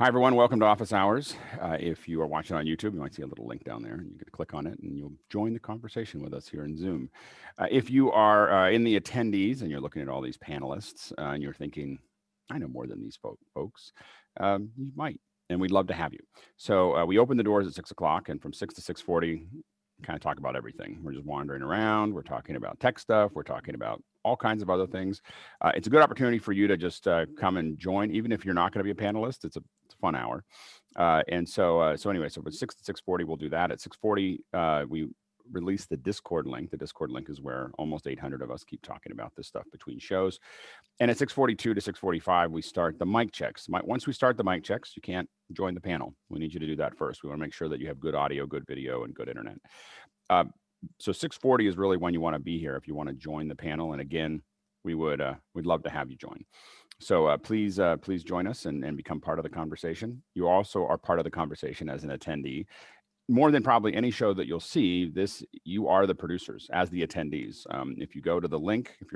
Hi, everyone. Welcome to Office Hours. If you are watching on YouTube, you might see a little link down there, and you can click on it, and you'll join the conversation with us here in Zoom. If you are in the attendees and you're looking at all these panelists and you're thinking, I know more than these folks, you might, and we'd love to have you. So we open the doors at 6 o'clock, and from 6 to 6:40, kind of talk about everything. We're just wandering around. We're talking about tech stuff. We're talking about all kinds of other things. It's a good opportunity for you to just come and join, even if you're not going to be a panelist. It's a fun hour. So anyway, so from 6 to 6:40, we'll do that. At 6:40, we release the Discord link. The Discord link is where almost 800 of us keep talking about this stuff between shows. And at 6:42 to 6:45, we start the mic checks. Once we start the mic checks, you can't join the panel. We need you to do that first. We want to make sure that you have good audio, good video, and good internet. So 6:40 is really when you want to be here if you want to join the panel. And again, we'd love to have you join. So please join us and become part of the conversation. You also are part of the conversation as an attendee. More than probably any show that you'll see, you are the producers as the attendees. If you go to the link, if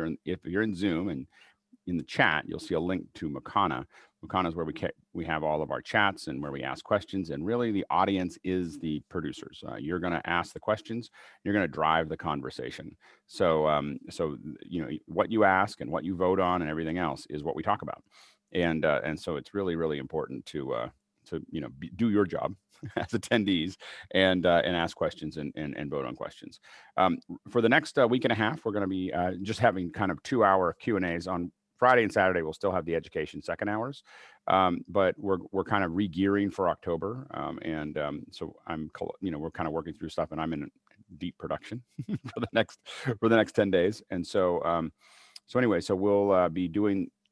you're in Zoom and in the chat, you'll see a link to Mukana. Mukana is where we have all of our chats and where we ask questions. And really, the audience is the producers. You're going to ask the questions. You're going to drive the conversation. So what you ask and what you vote on and everything else is what we talk about. And so it's really, really important to do your job as attendees and ask questions and vote on questions. For the next week and a half, we're going to be just having kind of 2-hour Q&As on Friday and Saturday. We'll still have the education second hours, but we're kind of re-gearing for October, so we're kind of working through stuff, and I'm in deep production for the next 10 days, and so anyway, so we'll be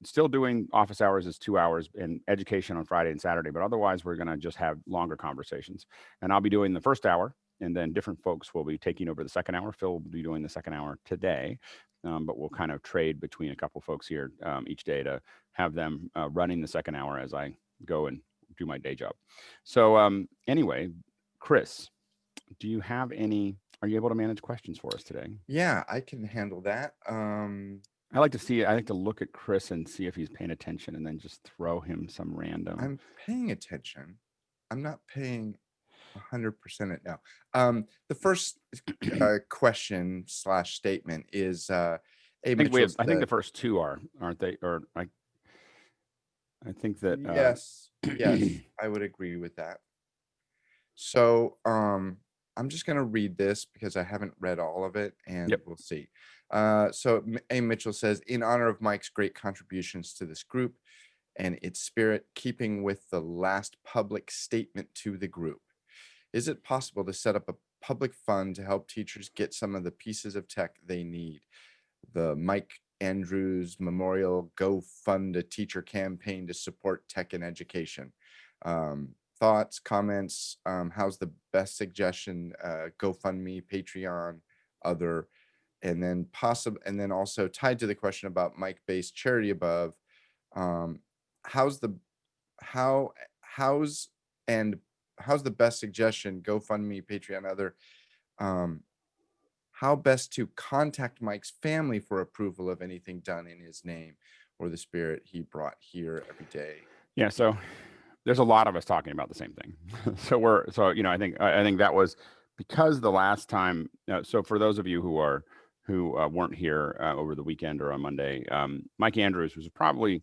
still doing office hours as 2 hours and education on Friday and Saturday, but otherwise we're going to just have longer conversations, and I'll be doing the first hour, and then different folks will be taking over the second hour. Phil will be doing the second hour today. But we'll kind of trade between a couple folks here each day to have them running the second hour as I go and do my day job. So anyway, Chris, are you able to manage questions for us today? Yeah, I can handle that. I like to look at Chris and see if he's paying attention and then just throw him some random. I'm paying attention. I'm not paying 100% it now. The first question / statement is I think the first two aren't they? Or I think that yes, I would agree with that. So I'm just going to read this because I haven't read all of it, and We'll see. So A. Mitchell says, in honor of Mike's great contributions to this group and its spirit, keeping with the last public statement to the group, is it possible to set up a public fund to help teachers get some of the pieces of tech they need? The Mike Andrews Memorial Go Fund a Teacher campaign to support tech and education. Thoughts, comments, how's the best suggestion? GoFundMe, Patreon, other, and then also tied to the question about Mike-based charity above, how's the best suggestion? GoFundMe, Patreon, other. How best to contact Mike's family for approval of anything done in his name or the spirit he brought here every day? Yeah. So there's a lot of us talking about the same thing. I think that was because the last time. So for those of you who weren't here over the weekend or on Monday, Mike Andrews was probably,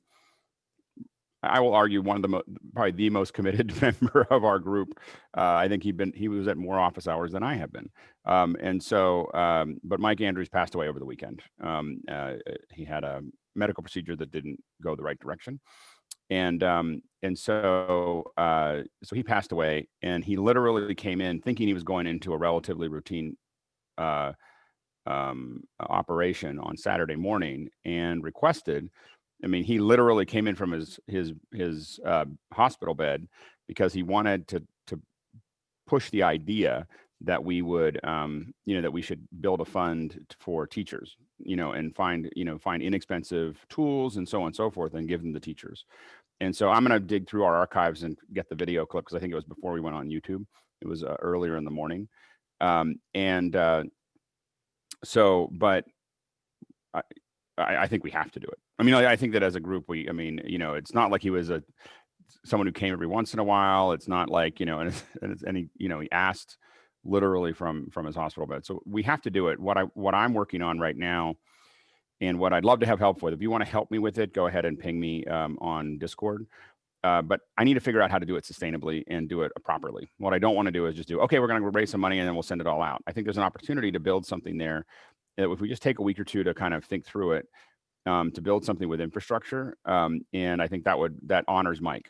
I will argue, one of probably the most committed member of our group. I think he was at more office hours than I have been. But Mike Andrews passed away over the weekend. He had a medical procedure that didn't go the right direction. So he passed away, and he literally came in thinking he was going into a relatively routine operation on Saturday morning and requested. I mean, he literally came in from his hospital bed because he wanted to push the idea that we would, that we should build a fund for teachers, and find inexpensive tools and so on and so forth and give them to teachers. And so I'm going to dig through our archives and get the video clip because I think it was before we went on YouTube. It was earlier in the morning. But I think we have to do it. I mean, I think that as a group, it's not like he was a someone who came every once in a while. It's not like, and he asked literally from his hospital bed. So we have to do it. What I'm working on right now, and what I'd love to have help with, if you want to help me with it, go ahead and ping me on Discord. But I need to figure out how to do it sustainably and do it properly. What I don't want to do is just do, okay, we're going to raise some money and then we'll send it all out. I think there's an opportunity to build something there. If we just take a week or two to kind of think through it, to build something with infrastructure. And I think that honors Mike,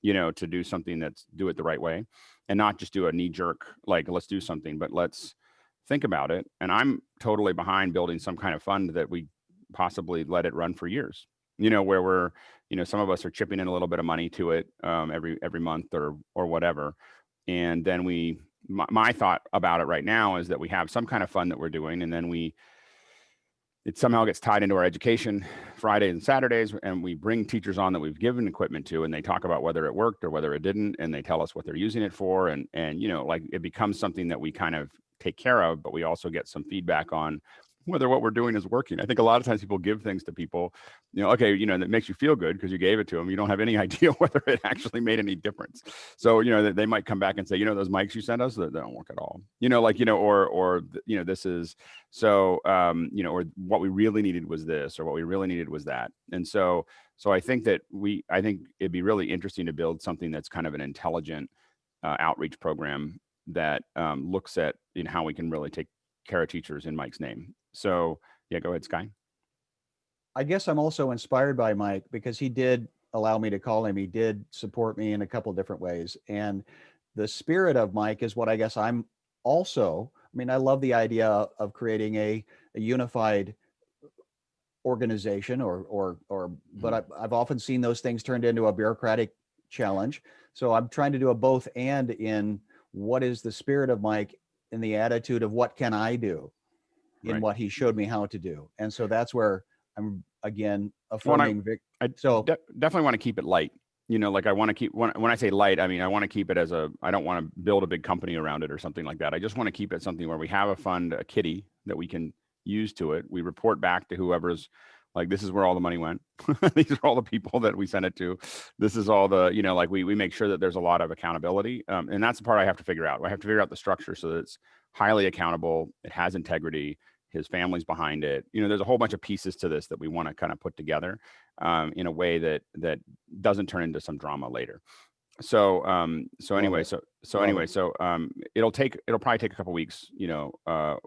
to do something do it the right way and not just do a knee jerk, like, let's do something, but let's think about it. And I'm totally behind building some kind of fund that we possibly let it run for years, where we're, some of us are chipping in a little bit of money to it every month or whatever. And then my thought about it right now is that we have some kind of fund that we're doing, and then it somehow gets tied into our education Fridays and Saturdays, and we bring teachers on that we've given equipment to, and they talk about whether it worked or whether it didn't, and they tell us what they're using it for, and like, it becomes something that we kind of take care of, but we also get some feedback on whether what we're doing is working. I think a lot of times people give things to people, okay, that makes you feel good because you gave it to them. You don't have any idea whether it actually made any difference. So, they might come back and say, those mics you sent us, they don't work at all. Or this is so, or what we really needed was this, or what we really needed was that. And so I think it'd be really interesting to build something that's kind of an intelligent outreach program that looks at how we can really take care of teachers in Mike's name. So yeah, go ahead, Sky. I guess I'm also inspired by Mike because he did allow me to call him. He did support me in a couple different ways. And the spirit of Mike is what I guess I'm also, I love the idea of creating a unified organization but I've often seen those things turned into a bureaucratic challenge. So I'm trying to do a both and in what is the spirit of Mike in the attitude of what can I do in what he showed me how to do. And so that's where I'm again affirming. I definitely want to keep it light. Like I want to keep, when I say light, I want to keep it as I don't want to build a big company around it or something like that. I just want to keep it something where we have a fund, a kitty that we can use to it. We report back to whoever's like, this is where all the money went. These are all the people that we sent it to. This is all the, like we make sure that there's a lot of accountability. And that's the part I have to figure out. I have to figure out the structure so that it's highly accountable. It has integrity. His family's behind it. There's a whole bunch of pieces to this that we want to kind of put together in a way that doesn't turn into some drama later. So anyway, it'll probably take a couple weeks, or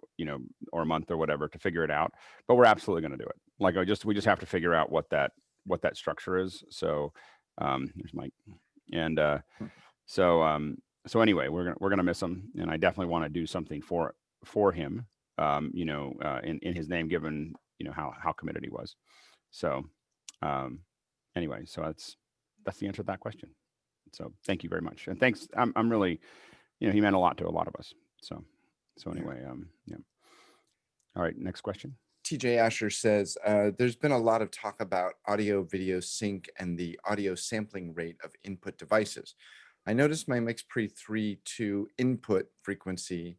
a month or whatever to figure it out, but we're absolutely going to do it. Like we just have to figure out what that structure is. So here's Mike. And so anyway, we're going to miss him, and I definitely want to do something for him, in his name, given, how committed he was. So anyway, so that's the answer to that question. So thank you very much. And thanks. I'm really, he meant a lot to a lot of us. So anyway, yeah. All right. Next question. TJ Asher says, there's been a lot of talk about audio video sync and the audio sampling rate of input devices. I noticed my MixPre-3 II input frequency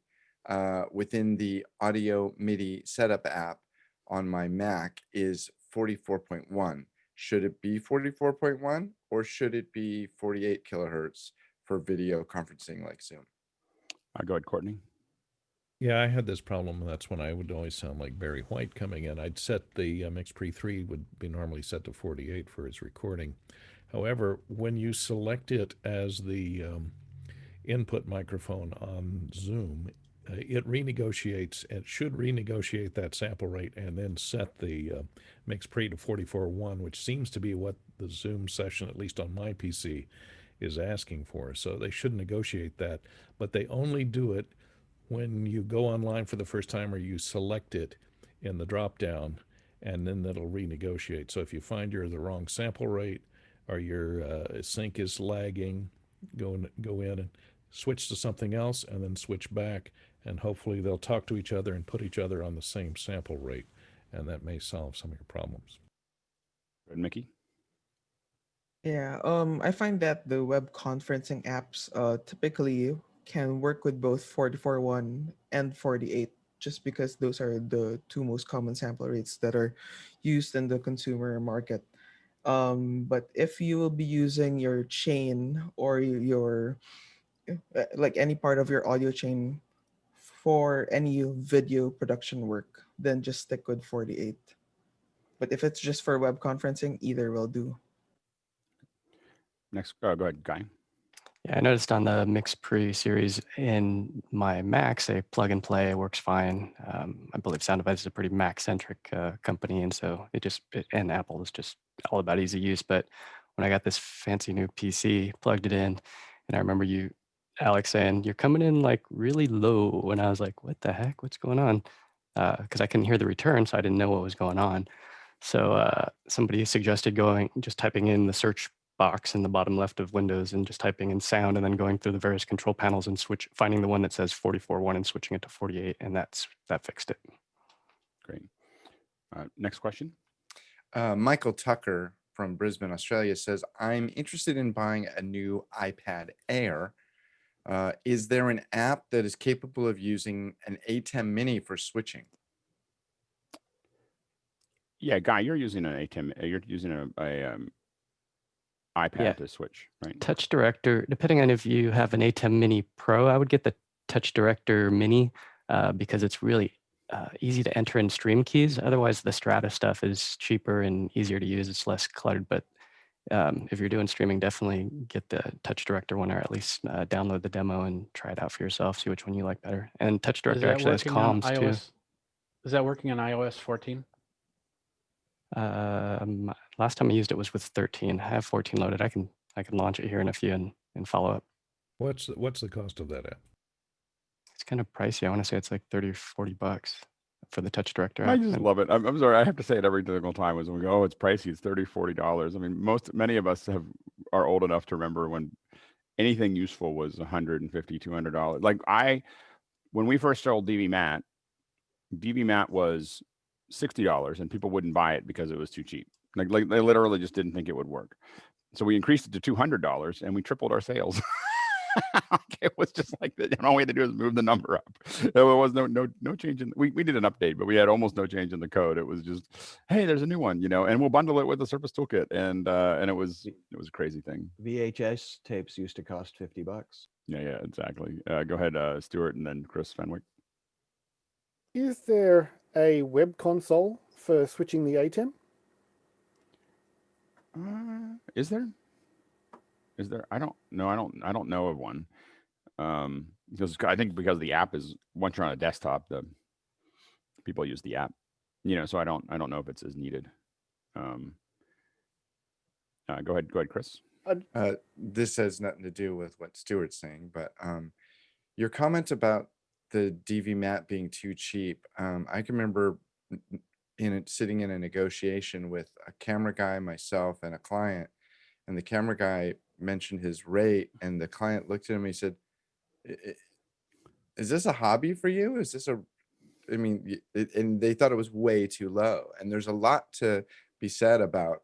within the audio MIDI setup app on my Mac is 44.1. Should it be 44.1 or should it be 48 kilohertz for video conferencing like Zoom? Go ahead, Courtney. Yeah, I had this problem, and that's when I would always sound like Barry White coming in. I'd set the MixPre-3 would be normally set to 48 for its recording. However, when you select it as the input microphone on Zoom, it renegotiates. It should renegotiate that sample rate and then set the MixPre to 44.1, which seems to be what the Zoom session, at least on my PC, is asking for. So they should negotiate that, but they only do it when you go online for the first time or you select it in the drop-down, and then that'll renegotiate. So if you find you're the wrong sample rate or your sync is lagging, go in and switch to something else and then switch back, and hopefully they'll talk to each other and put each other on the same sample rate, and that may solve some of your problems. Good, Mickey? Yeah, I find that the web conferencing apps typically can work with both 44.1 and 48, just because those are the two most common sample rates that are used in the consumer market. But if you will be using your chain or your like any part of your audio chain for any video production work, then just stick with 48. But if it's just for web conferencing, either will do. Next, go ahead, Guy. Yeah, I noticed on the MixPre series in my Macs, they plug and play, it works fine. I believe SoundDevice is a pretty Mac-centric company, and so and Apple is just all about easy use. But when I got this fancy new PC, plugged it in, and I remember you, Alex, saying, "You're coming in like really low," and I was like, "What the heck? What's going on?" Because I couldn't hear the return, so I didn't know what was going on. So somebody suggested just typing in the search box in the bottom left of Windows and just typing in sound and then going through the various control panels and finding the one that says 44.1 and switching it to 48, and that fixed it. Great. Next question. Michael Tucker from Brisbane, Australia says, I'm interested in buying a new iPad Air. Is there an app that is capable of using an ATEM Mini for switching? Yeah, Guy, you're using an ATEM. You're using a iPad to switch, right? Touch Director, depending on if you have an ATEM Mini Pro, I would get the Touch Director Mini because it's really easy to enter in stream keys. Otherwise, the Strata stuff is cheaper and easier to use. It's less cluttered, but if you're doing streaming, definitely get the Touch Director one, or at least download the demo and try it out for yourself, see which one you like better. And Touch Director actually has comms too. Is that working on iOS 14? Last time I used it was with 13. I have 14 loaded. I can launch it here in a few and follow up. What's the cost of that app? It's kind of pricey. I want to say it's like 30 or 40 bucks for the Touch Director app. I just love it. I'm sorry. I have to say it every single time when we go, oh, it's pricey. It's $30, $40. I mean, many of us are old enough to remember when anything useful was $150, $200. Like when we first sold DV Mat was $60 and people wouldn't buy it because it was too cheap. Like they literally just didn't think it would work. So we increased it to $200 and we tripled our sales. It was just like that. All we had to do is move the number up. There was no change in. We did an update, but we had almost no change in the code. It was just, hey, there's a new one, and we'll bundle it with the Surface Toolkit, and it was a crazy thing. VHS tapes used to cost $50. Yeah, exactly. Go ahead, Stuart, and then Chris Fenwick. Is there a web console for switching the ATEM? Is there? I don't know. I don't know of one. Because I think because the app is, once you're on a desktop, the people use the app. So I don't know if it's as needed. Go ahead, Chris. This has nothing to do with what Stuart's saying, but your comment about the DV Mat being too cheap. I can remember sitting in a negotiation with a camera guy, myself, and a client, and the camera guy mentioned his rate, and the client looked at him and he said, is this a hobby for you? Is this and they thought it was way too low. And there's a lot to be said about,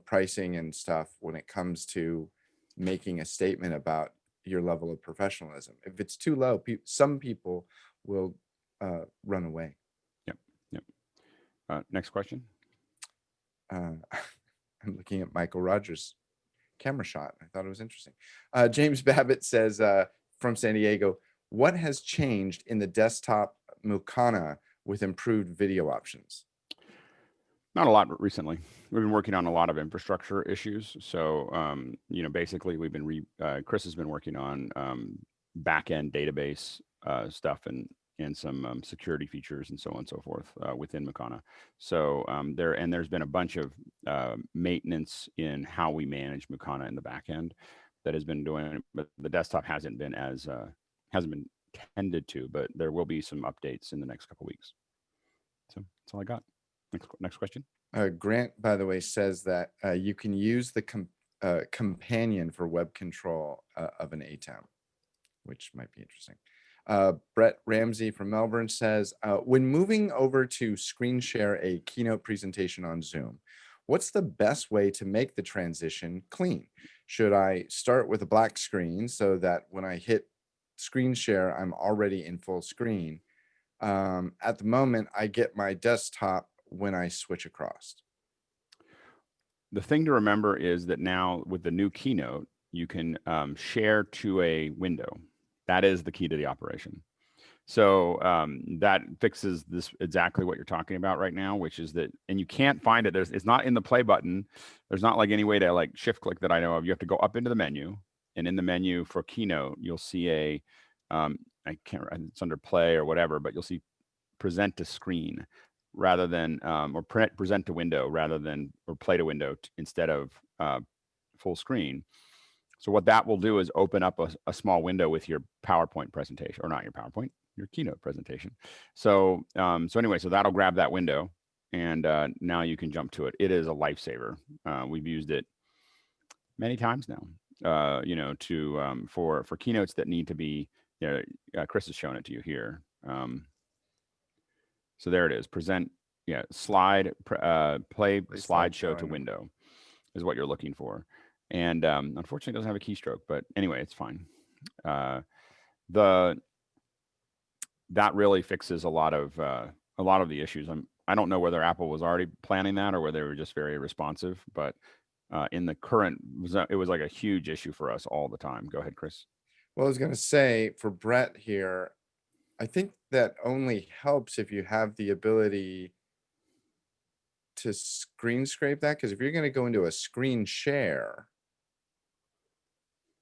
pricing and stuff when it comes to making a statement about your level of professionalism. If it's too low, some people will run away. Yep. Next question. I'm looking at Michael Rogers' camera shot. I thought it was interesting. James Babbitt says from San Diego, what has changed in the desktop Mukana with improved video options? Not a lot recently. We've been working on a lot of infrastructure issues. So, basically we've been, Chris has been working on back-end database stuff and some security features and so on and so forth within Mukana. So there's been a bunch of maintenance in how we manage Mukana in the back end that has been doing, but the desktop hasn't been tended to, but there will be some updates in the next couple of weeks. So that's all I got. Next question. Grant, by the way, says that you can use the companion for web control of an ATEM, which might be interesting. Brett Ramsey from Melbourne says, when moving over to screen share a keynote presentation on Zoom, what's the best way to make the transition clean? Should I start with a black screen so that when I hit screen share, I'm already in full screen? At the moment, I get my desktop when I switch across. the thing to remember is that now with the new Keynote, you can share to a window. That is the key to the operation. So that fixes this exactly what you're talking about right now, which is that, and you can't find it. It's not in the play button. There's not like any way to like shift click that I know of. You have to go up into the menu, and in the menu for Keynote, you'll see a, I can't, it's under play or whatever, but you'll see present to screen rather than, or present to window rather than, or play to window instead of full screen. So what that will do is open up a small window with your PowerPoint presentation, or not your PowerPoint, your Keynote presentation. So, so anyway, so that'll grab that window, and now you can jump to it. It is a lifesaver. We've used it many times now, you know, to for keynotes that need to be, you know, Chris has shown it to you here. So there it is, present, yeah, slide, play slideshow to window is what you're looking for. And unfortunately it doesn't have a keystroke, but anyway, it's fine. That really fixes a lot of the issues. I don't know whether Apple was already planning that or whether they were just very responsive, but in the current, it was like a huge issue for us all the time. Go ahead, Chris. Well, I was going to say for Brett here, I think that only helps if you have the ability to screen scrape that, because if you're going to go into a screen share.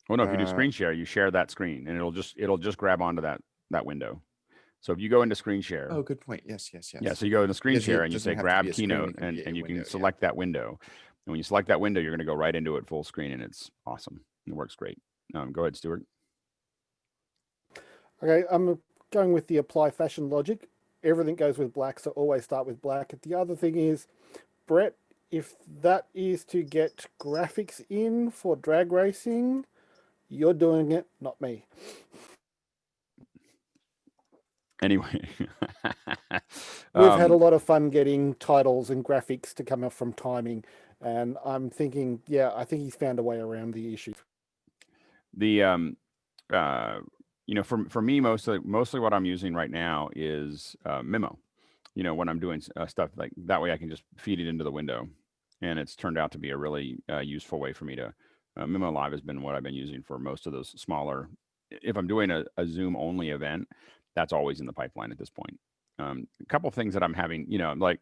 Oh no, if you do screen share, you share that screen and it'll just grab onto that window. So if you go into screen share. Oh, good point. Yes. Yeah, so you go into screen share and you say grab Keynote and you can select that window. And when you select that window, you're going to go right into it full screen, and it's awesome. It works great. Go ahead, Stuart. Okay, I'm going with the apply fashion logic. Everything goes with black, so always start with black. The other thing is, Brett, if that is to get graphics in for drag racing, you're doing it, not me. Anyway. We've had a lot of fun getting titles and graphics to come out from timing, and I'm thinking, yeah, I think he's found a way around the issue. The you know, for me, mostly what I'm using right now is Memo. You know, when I'm doing stuff like that, way I can just feed it into the window, and it's turned out to be a really useful way for me to. Memo Live has been what I've been using for most of those smaller. If I'm doing a Zoom only event, that's always in the pipeline at this point. A couple of things that I'm having, you know, like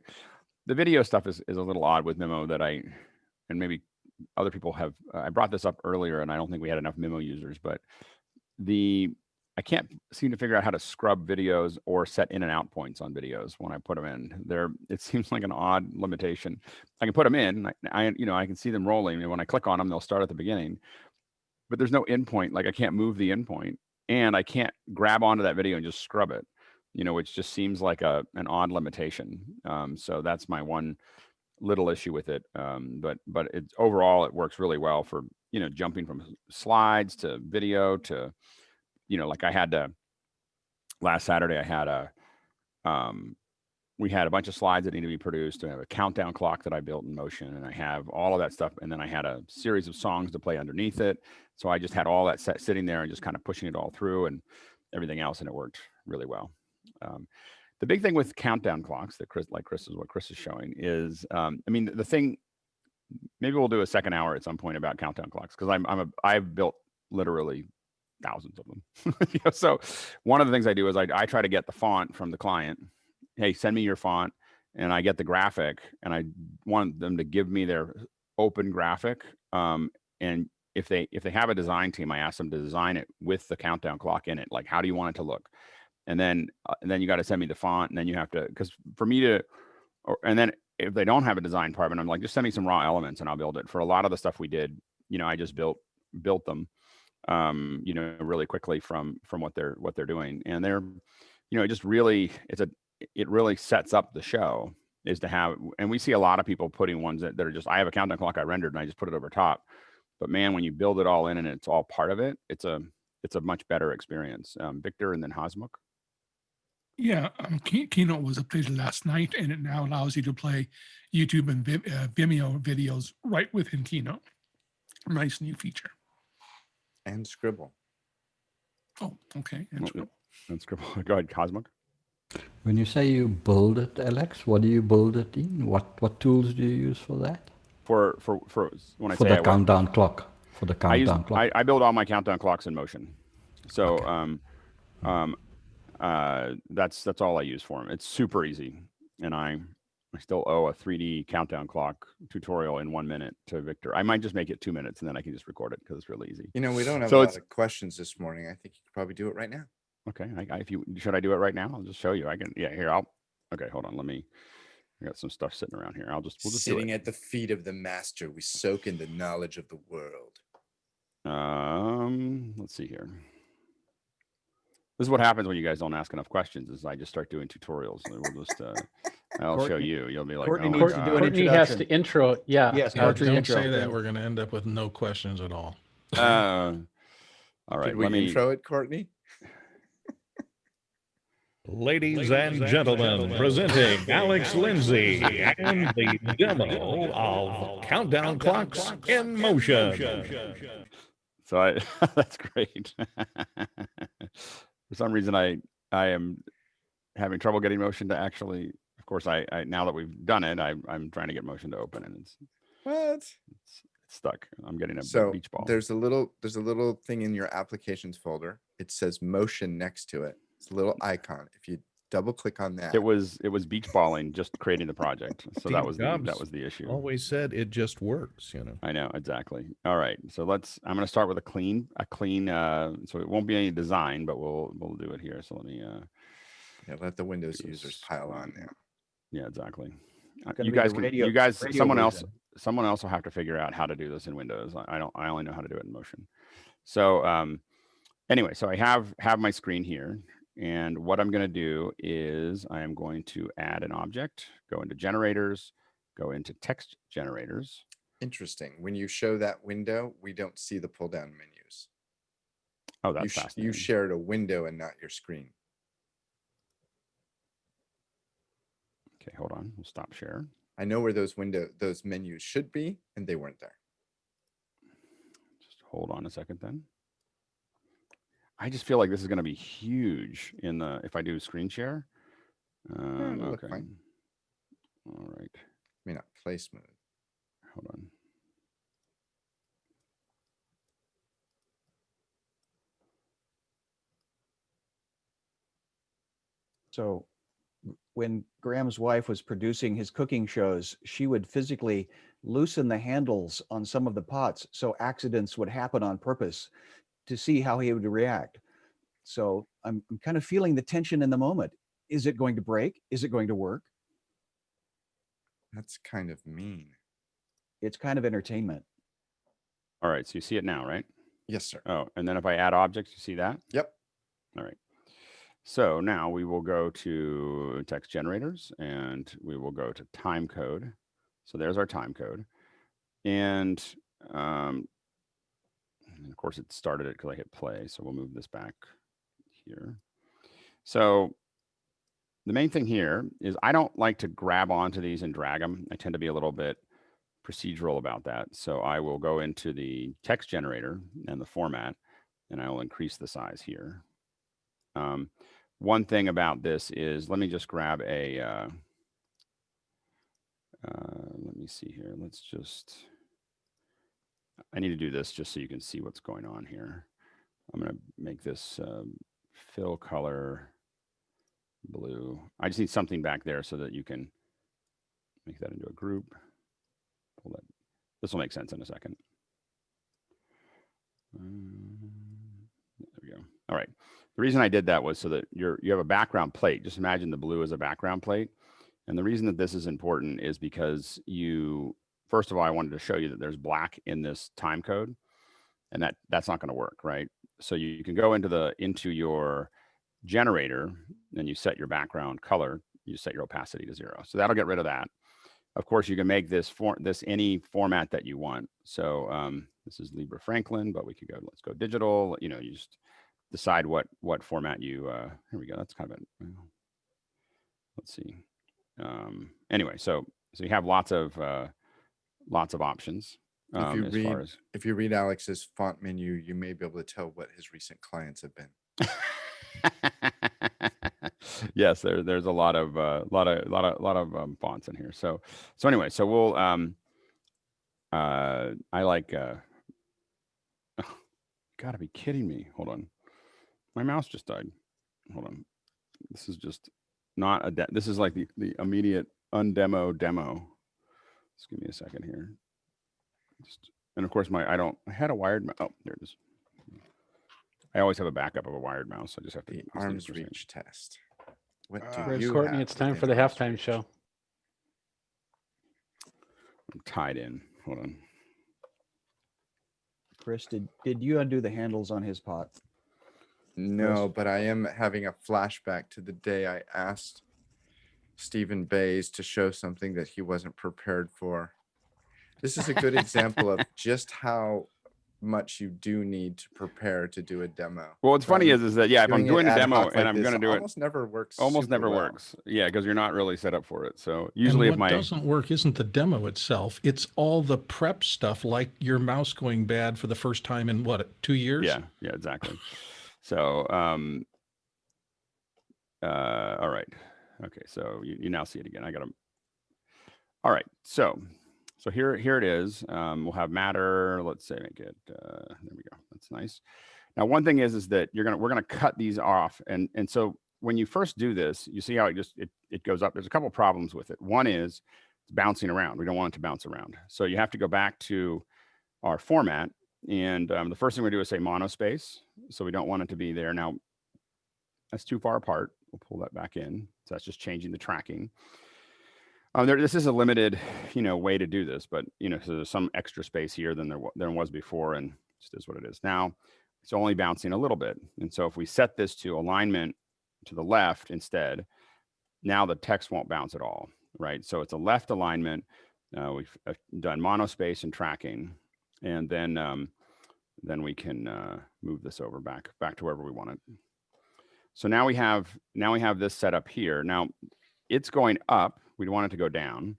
the video stuff is a little odd with Memo that and maybe other people have. I brought this up earlier, and I don't think we had enough Memo users, but I can't seem to figure out how to scrub videos or set in and out points on videos when I put them in. It seems like an odd limitation. I can put them in, you know, I can see them rolling, and when I click on them, they'll start at the beginning. But there's no endpoint. Like I can't move the endpoint, and I can't grab onto that video and just scrub it. You know, which just seems like an odd limitation. So that's my one little issue with it. But it's overall it works really well for, you know, jumping from slides to video to. You know, like I had last Saturday, I had we had a bunch of slides that needed to be produced. I have a countdown clock that I built in Motion, and I have all of that stuff. And then I had a series of songs to play underneath it. So I just had all that sitting there and just kind of pushing it all through and everything else. And it worked really well. The big thing with countdown clocks that what Chris is showing is, I mean, the thing, maybe we'll do a second hour at some point about countdown clocks, because I've built literally thousands of them. You know, so one of the things I do is I try to get the font from the client. Hey, send me your font, and I get the graphic, and I want them to give me their open graphic. And if they have a design team, I ask them to design it with the countdown clock in it. Like, how do you want it to look? And then you got to send me the font, and then you have to, because for me to, and then if they don't have a design department, I'm like, just send me some raw elements and I'll build it. For a lot of the stuff we did, you know, I just built them. You know, really quickly from what they're doing, and they're, you know, it really sets up the show is to have, and we see a lot of people putting ones that are just, I have a countdown clock I rendered and I just put it over top, but man, when you build it all in and it's all part of it, it's a much better experience. Victor and then Hasmukh. Yeah, Keynote was updated last night, and it now allows you to play YouTube and Vimeo videos right within Keynote. Nice new feature. And Scribble. Oh, okay. And Scribble. And Scribble. Go ahead, Hasmukh. When you say you build it, Alex, what do you build it in? What tools do you use for that? for when I For say the I work, countdown clock. For the I use countdown clock. I build all my countdown clocks in Motion. So that's all I use for them. It's super easy, and I still owe a 3D countdown clock tutorial in 1 minute to Victor. I might just make it 2 minutes, and then I can just record it because it's really easy. You know, we don't have So a it's- lot of questions this morning. I think you could probably do it right now. Okay, should I do it right now? I'll just show you. I can. Yeah, here Okay, hold on. I got some stuff sitting around here. We'll just do Sitting it. at the feet of the master, we soak in the knowledge of the world. Let's see here. This is what happens when you guys don't ask enough questions. Is I just start doing tutorials. And we'll just I'll show Courtney- you. You'll be like, Courtney oh my needs to do an God. Courtney has to intro. Yeah. Yes, Yeah, Archer don't intro. say that. We're going to end up with no questions at all. All right. Did we intro it, Courtney? Ladies and gentlemen, presenting Alex Lindsay and the demo of Countdown Clocks in Motion. So that's great. For some reason, I am having trouble getting Motion to actually. Of course, I now that we've done it, I'm trying to get Motion to open, and it's stuck. I'm getting a beach ball. There's a little thing in your applications folder. It says Motion next to it. It's a little icon. If you double click on that, It was beach balling just creating the project. So Steve that was Jobs the issue. Always said it just works, you know. I know, exactly. All right. So I'm going to start with a clean, so it won't be any design, but we'll do it here. So let me, let the Windows users pile on now. Yeah, exactly. Gonna You be the guys radio someone version. else will have to figure out how to do this in Windows. I only know how to do it in Motion. So, anyway, so I have my screen here. And what I'm going to do is I am going to add an object, go into generators, go into text generators. Interesting. When you show that window, we don't see the pull down menus. Oh, that's You fascinating. shared a window and not your screen. Okay, hold on. We'll stop share. I know where those menus should be, and they weren't there. Just hold on a second then. I just feel like this is going to be huge if I do screen share. it'll look Okay. fine. All right. May not play smooth. Hold on. So when Graham's wife was producing his cooking shows, she would physically loosen the handles on some of the pots so accidents would happen on purpose to see how he would react. So I'm kind of feeling the tension in the moment. Is it going to break? Is it going to work? That's kind of mean. It's kind of entertainment. All right. So you see it now, right? Yes, sir. Oh, and then if I add objects, you see that? Yep. All right. So now we will go to text generators and we will go to time code. So there's our time code. And of course it started it because I hit play. So we'll move this back here. So the main thing here is I don't like to grab onto these and drag them. I tend to be a little bit procedural about that. So I will go into the text generator and the format, and I will increase the size here. One thing about this is, let me just grab a, let me see here. I need to do this just so you can see what's going on here. I'm going to make this fill color blue. I just need something back there so that you can make that into a group. Pull that. This will make sense in a second. There we go. All right. The reason I did that was so that you have a background plate. Just imagine the blue as a background plate. And the reason that this is important is because first of all, I wanted to show you that there's black in this time code, and that's not going to work, right? So you can go into your generator and you set your background color, you set your opacity to 0. So that'll get rid of that. Of course, you can make this any format that you want. So this is Libra Franklin, but we could let's go digital. You just decide what format you, here we go. That's kind of let's see. Anyway, so you have lots of options. If you read Alex's font menu, you may be able to tell what his recent clients have been. Yes, there's a lot of fonts in here. So anyway, so we'll I like, gotta be kidding me. Hold on. My mouse just died. Hold on. This is just not a, this is like the immediate undemo demo. Just give me a second here. And of course I had a wired, oh, there it is. I always have a backup of a wired mouse. I just have to. The arms reach test. What do Where's you Courtney? have It's time within for the arm's halftime reach? show. I'm tied in. Hold on. Chris, did you undo the handles on his pot? No, but I am having a flashback to the day I asked Stephen Bays to show something that he wasn't prepared for. This is a good example of just how much you do need to prepare to do a demo. Well, what's funny is that, yeah, if I'm doing a demo and I'm going to do it, almost never works. almost super never well. works. Yeah, because you're not really set up for it. So usually and if what my doesn't work isn't the demo itself. It's all the prep stuff, like your mouse going bad for the first time in what, 2 years? yeah, exactly. So, all right. Okay. So you now see it again. I got to, all right. So here it is. We'll have matter. Let's say, make it, there we go. That's nice. Now, one thing is that we're going to cut these off. And so when you first do this, you see how it goes up. There's a couple of problems with it. One is it's bouncing around. We don't want it to bounce around. So you have to go back to our format. And the first thing we do is say monospace. So we don't want it to be there. Now, that's too far apart. We'll pull that back in. So that's just changing the tracking. This is a limited, way to do this, but so there's some extra space here than there was before, and just is what it is now. It's only bouncing a little bit, and so if we set this to alignment to the left instead, now the text won't bounce at all, right? So it's a left alignment. We've done monospace and tracking, and then we can move this over back to wherever we want it. So now we have this set up here. Now it's going up. We want it to go down.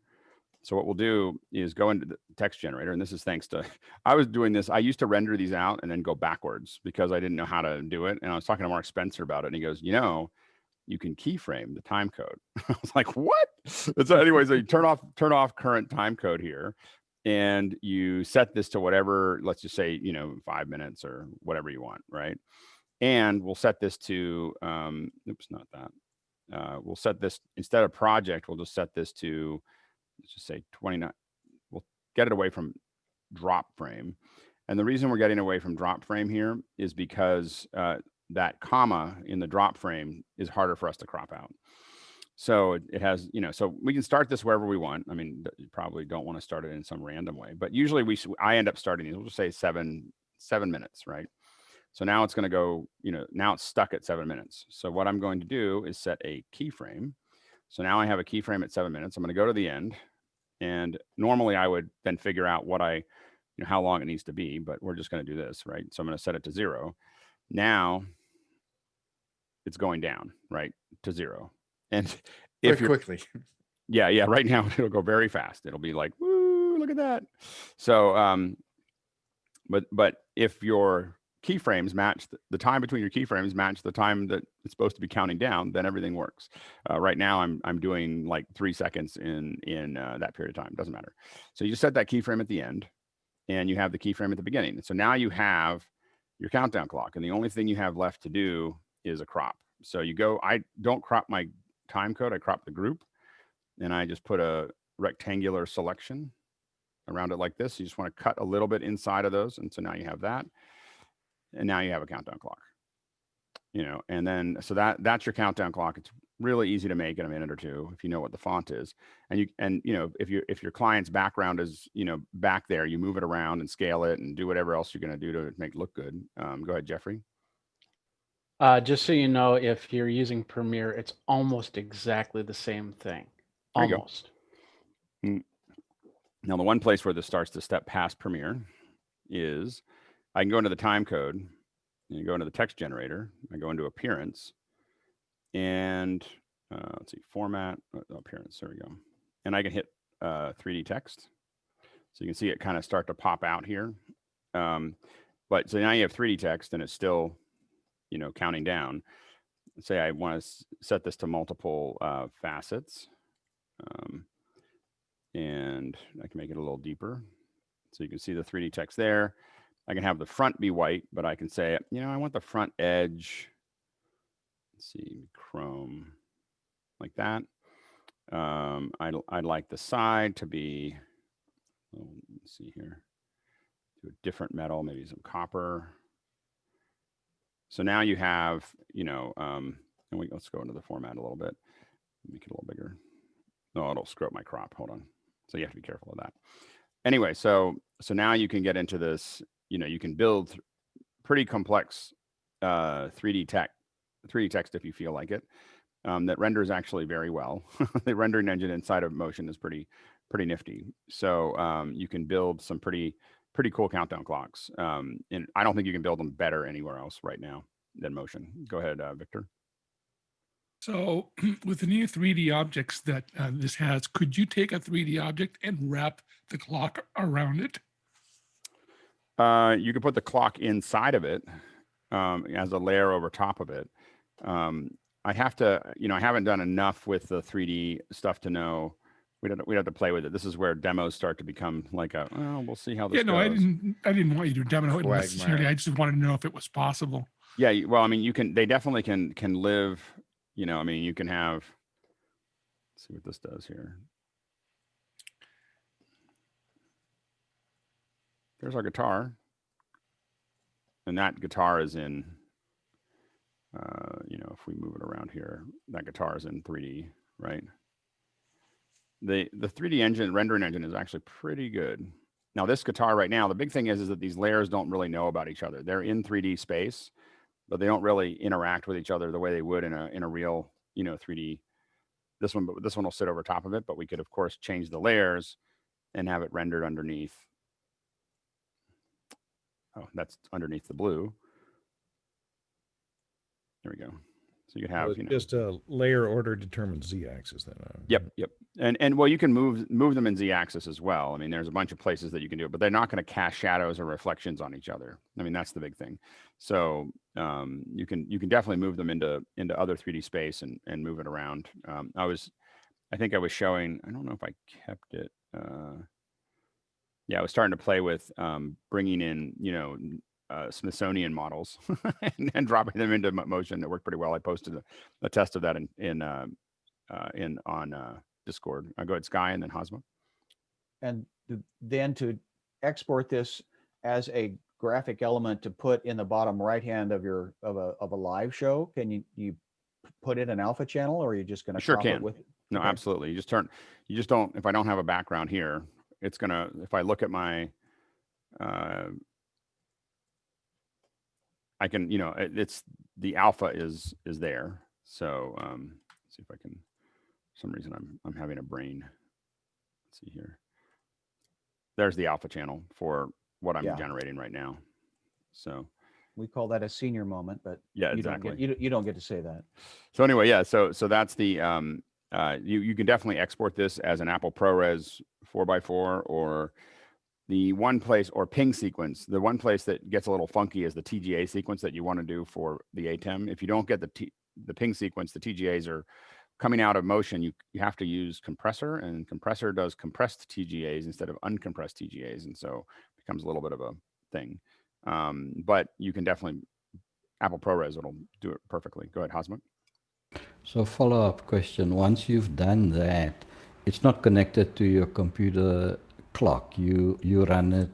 So what we'll do is go into the text generator. And this is thanks to, I was doing this. I used to render these out and then go backwards because I didn't know how to do it. And I was talking to Mark Spencer about it. And he goes, you can keyframe the time code. I was like, what? So anyway, so you turn off current time code here. And you set this to whatever, let's just say, 5 minutes or whatever you want, right? And we'll set this to, oops, not that. We'll set this, instead of project, we'll just set this to, let's just say 29. We'll get it away from drop frame. And the reason we're getting away from drop frame here is because that comma in the drop frame is harder for us to crop out. So it has, so we can start this wherever we want. I mean, you probably don't want to start it in some random way, but usually I end up starting these, we'll just say seven minutes, right? So now it's going to go, now it's stuck at 7 minutes. So what I'm going to do is set a keyframe. So now I have a keyframe at 7 minutes. I'm going to go to the end. And normally I would then figure out how long it needs to be, but we're just going to do this, right? So I'm going to set it to 0. Now it's going down, right, to 0. And if you're quickly, yeah, right now it'll go very fast. It'll be like, woo, look at that. So, but if your keyframes match the time between your keyframes match the time that it's supposed to be counting down, then everything works. Right now I'm doing like 3 seconds in that period of time. Doesn't matter. So you just set that keyframe at the end, and you have the keyframe at the beginning. So now you have your countdown clock, and the only thing you have left to do is a crop. So I don't crop my time code. I crop the group, and I just put a rectangular selection around it like this. You just want to cut a little bit inside of those, and so now you have that. And now you have a countdown clock, and then, so that's your countdown clock. It's really easy to make in a minute or two if you know what the font is. And if your client's background is, back there, you move it around and scale it and do whatever else you're going to do to make it look good. Go ahead, Jeffrey. Just so you know, if you're using Premiere, it's almost exactly the same thing. Almost. Now, the one place where this starts to step past Premiere is I can go into the time code, and you go into the text generator. I go into appearance, and let's see, format, appearance. There we go. And I can hit 3D text. So you can see it kind of start to pop out here. But so now you have 3D text, and it's still, counting down. Let's say I want to set this to multiple facets. And I can make it a little deeper. So you can see the 3D text there. I can have the front be white, but I can say, you know, I want the front edge. Let's see, chrome like that. I'd like the side to be, let's see here, do a different metal, maybe some copper. So now you have, you know, let's go into the format a little bit, make it a little bigger. No, it'll screw up my crop. Hold on. So you have to be careful of that. Anyway, so now you can get into this, you know, you can build pretty complex 3D text if you feel like it. That renders actually very well. The rendering engine inside of Motion is pretty nifty. So you can build some pretty cool countdown clocks. And I don't think you can build them better anywhere else right now than Motion. Go ahead, Victor. So with the new 3D objects that this has, could you take a 3D object and wrap the clock around it? You could put the clock inside of it as a layer over top of it. I have to, you know, I haven't done enough with the 3D stuff to know. We'd have to play with it. This is where demos start to become like a, well, we'll see how this goes. I didn't want you to demo it necessarily. Quagmire. I just wanted to know if it was possible. Yeah, well, I mean, they definitely can live, you know, I mean, you can have, let's see what this does here. There's our guitar. And that guitar is in, you know, if we move it around here, that guitar is in 3D, right? The 3D engine, rendering engine is actually pretty good. Now this guitar right now, the big thing is that these layers don't really know about each other. They're in 3D space, but they don't really interact with each other the way they would in a real, you know, 3D. This one will sit over top of it, but we could of course change the layers and have it rendered underneath. Oh, that's underneath the blue. There we go. So you could have, you know, just a layer order determined Z-axis then. Yep. And well, you can move them in Z-axis as well. I mean, there's a bunch of places that you can do it, but they're not going to cast shadows or reflections on each other. I mean, that's the big thing. So you can definitely move them into other 3D space and move it around. I think I was showing, I don't know if I kept it. Yeah, I was starting to play with bringing in, you know, Smithsonian models and dropping them into Motion. That worked pretty well. I posted a test of that on Discord. Go ahead, Sky, and then Hosmo. And then to export this as a graphic element to put in the bottom right hand of a live show, can you put in an alpha channel, or are you just going to sure can it with it? No, Okay. Absolutely. You just don't, if I don't have a background here, it's gonna, if I look at my I can, you know, it's the alpha is there. So let's see if I can, for some reason I'm having a brain. Let's see here. There's the alpha channel for what I'm generating right now. So we call that a senior moment, but yeah, exactly. You don't get to say that. So anyway, yeah, so that's the you can definitely export this as an Apple ProRes 4x4 or the one place, or ping sequence. The one place that gets a little funky is the TGA sequence that you want to do for the ATEM. If you don't get the ping sequence, the TGAs are coming out of Motion. You have to use compressor, and compressor does compressed TGAs instead of uncompressed TGAs, and so it becomes a little bit of a thing. But you can definitely, Apple ProRes, it'll do it perfectly. Go ahead, Hosmo. So follow-up question, once you've done that, it's not connected to your computer clock. You run it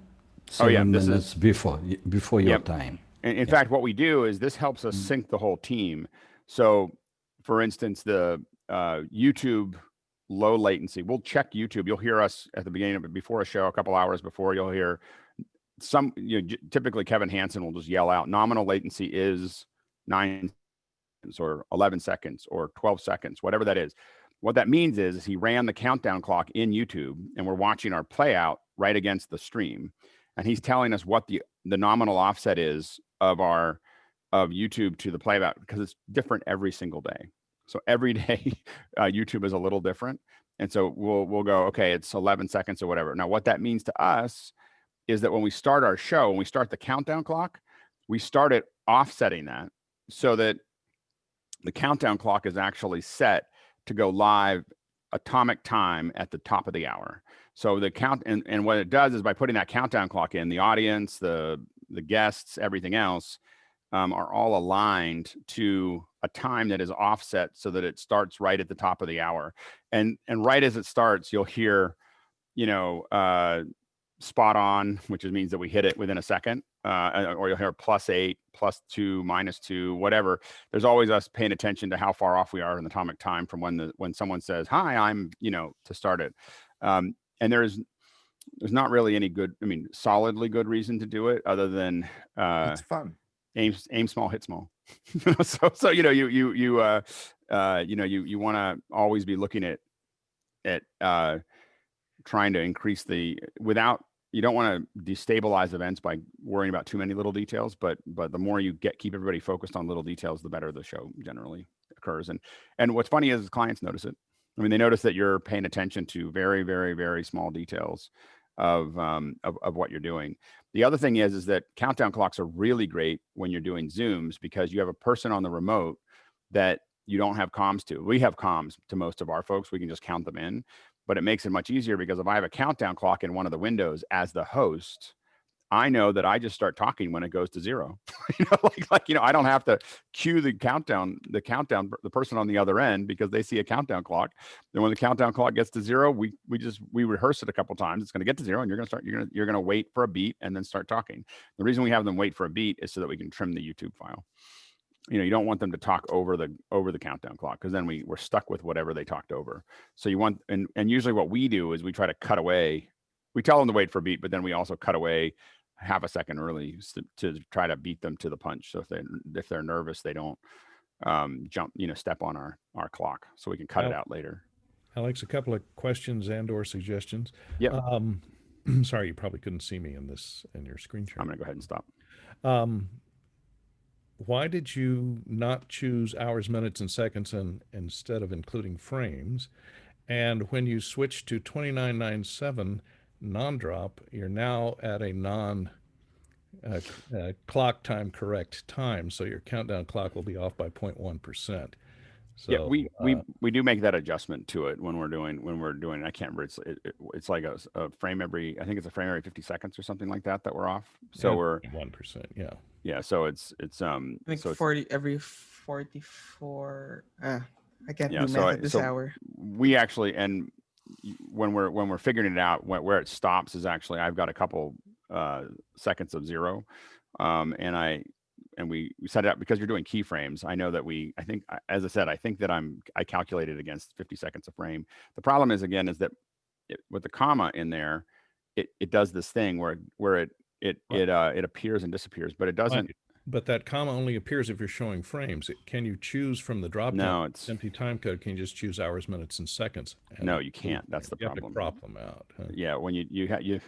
7 minutes before your time. In fact, what we do is this helps us sync the whole team. So for instance, the YouTube low latency, we'll check YouTube. You'll hear us at the beginning of it, before a show, a couple hours before, you'll hear some, you know, typically Kevin Hansen will just yell out, nominal latency is 9 seconds or 11 seconds or 12 seconds, whatever that is. What that means is he ran the countdown clock in YouTube, and we're watching our play out right against the stream. And he's telling us what the nominal offset is of YouTube to the playback, because it's different every single day. So every day YouTube is a little different. And so we'll go, okay, it's 11 seconds or whatever. Now, what that means to us is that when we start our show, when we start the countdown clock, we start it offsetting that so that the countdown clock is actually set to go live atomic time at the top of the hour. So the count, and what it does is by putting that countdown clock in, the audience, the guests, everything else are all aligned to a time that is offset so that it starts right at the top of the hour. And right as it starts, you'll hear, spot on, which means that we hit it within a second, or you'll hear +8, +2, -2, whatever. There's always us paying attention to how far off we are in the atomic time from when someone says, "Hi, I'm," to start it. And there's not really any good, solidly good reason to do it other than It's fun. Aim small, hit small. so you want to always be looking at trying to increase you don't want to destabilize events by worrying about too many little details, but the more you keep everybody focused on little details, the better the show generally occurs. And what's funny is clients notice it. They notice that you're paying attention to very, very, very small details of what you're doing. The other thing is that countdown clocks are really great when you're doing Zooms because you have a person on the remote that you don't have comms to. We have comms to most of our folks. We can just count them in, but it makes it much easier because if I have a countdown clock in one of the windows as the host, I know that I just start talking when it goes to 0. I don't have to cue the person on the other end because they see a countdown clock. Then when the countdown clock gets to 0, we rehearse it a couple times. It's going to get to 0, and you're going to wait for a beat and then start talking. The reason we have them wait for a beat is so that we can trim the YouTube file. You don't want them to talk over the countdown clock because then we're stuck with whatever they talked over. So you want, and usually what we do is we try to cut away. We tell them to wait for a beat, but then we also cut away half a second early to try to beat them to the punch. So if they're nervous, they don't jump, step on our clock, so we can cut it out later. Alex, a couple of questions and/or suggestions. Yeah. Sorry, you probably couldn't see me in your screen share. I'm going to go ahead and stop. Why did you not choose hours, minutes, and seconds instead of including frames? And when you switch to 2997 non-drop, you're now at a clock time correct time, so your countdown clock will be off by 0.1%. So yeah, we do make that adjustment to it when we're doing. I can't remember. It's like a frame every. I think it's a frame every 50 seconds or something like that we're off. So we're 1%. Yeah. Yeah. So it's I think 40 every 44. I can't do math at this hour. We actually, and when we're figuring it out, where it stops is actually I've got a couple seconds of 0, and we set it up because you're doing keyframes. I know that as I said, I think that I calculated against 50 seconds a frame. The problem is that with the comma in there, it does this thing where it appears and disappears, but it doesn't. But that comma only appears if you're showing frames. Can you choose from the drop down? No, it's empty time code. Can you just choose hours, minutes, and seconds? No, you can't. That's the problem. You have to crop them out. Huh? Yeah, when you.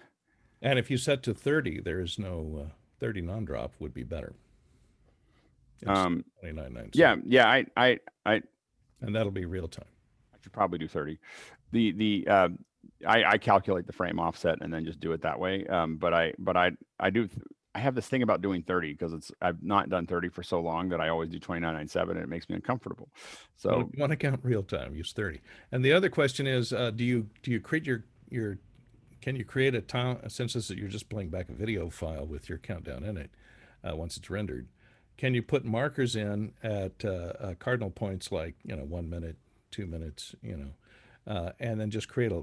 And if you set to 30, there is no 30 non-drop would be better. It's 29.97. Yeah. I. And that'll be real time. I should probably do 30. I calculate the frame offset and then just do it that way. But I do. I have this thing about doing 30 because I've not done 30 for so long that I always do 29.97 and it makes me uncomfortable. So well, if you want to count real time, use 30. And the other question is, do you create can you create a time, since you're just playing back a video file with your countdown in it once it's rendered? Can you put markers in at cardinal points like 1 minute, 2 minutes, and then just create a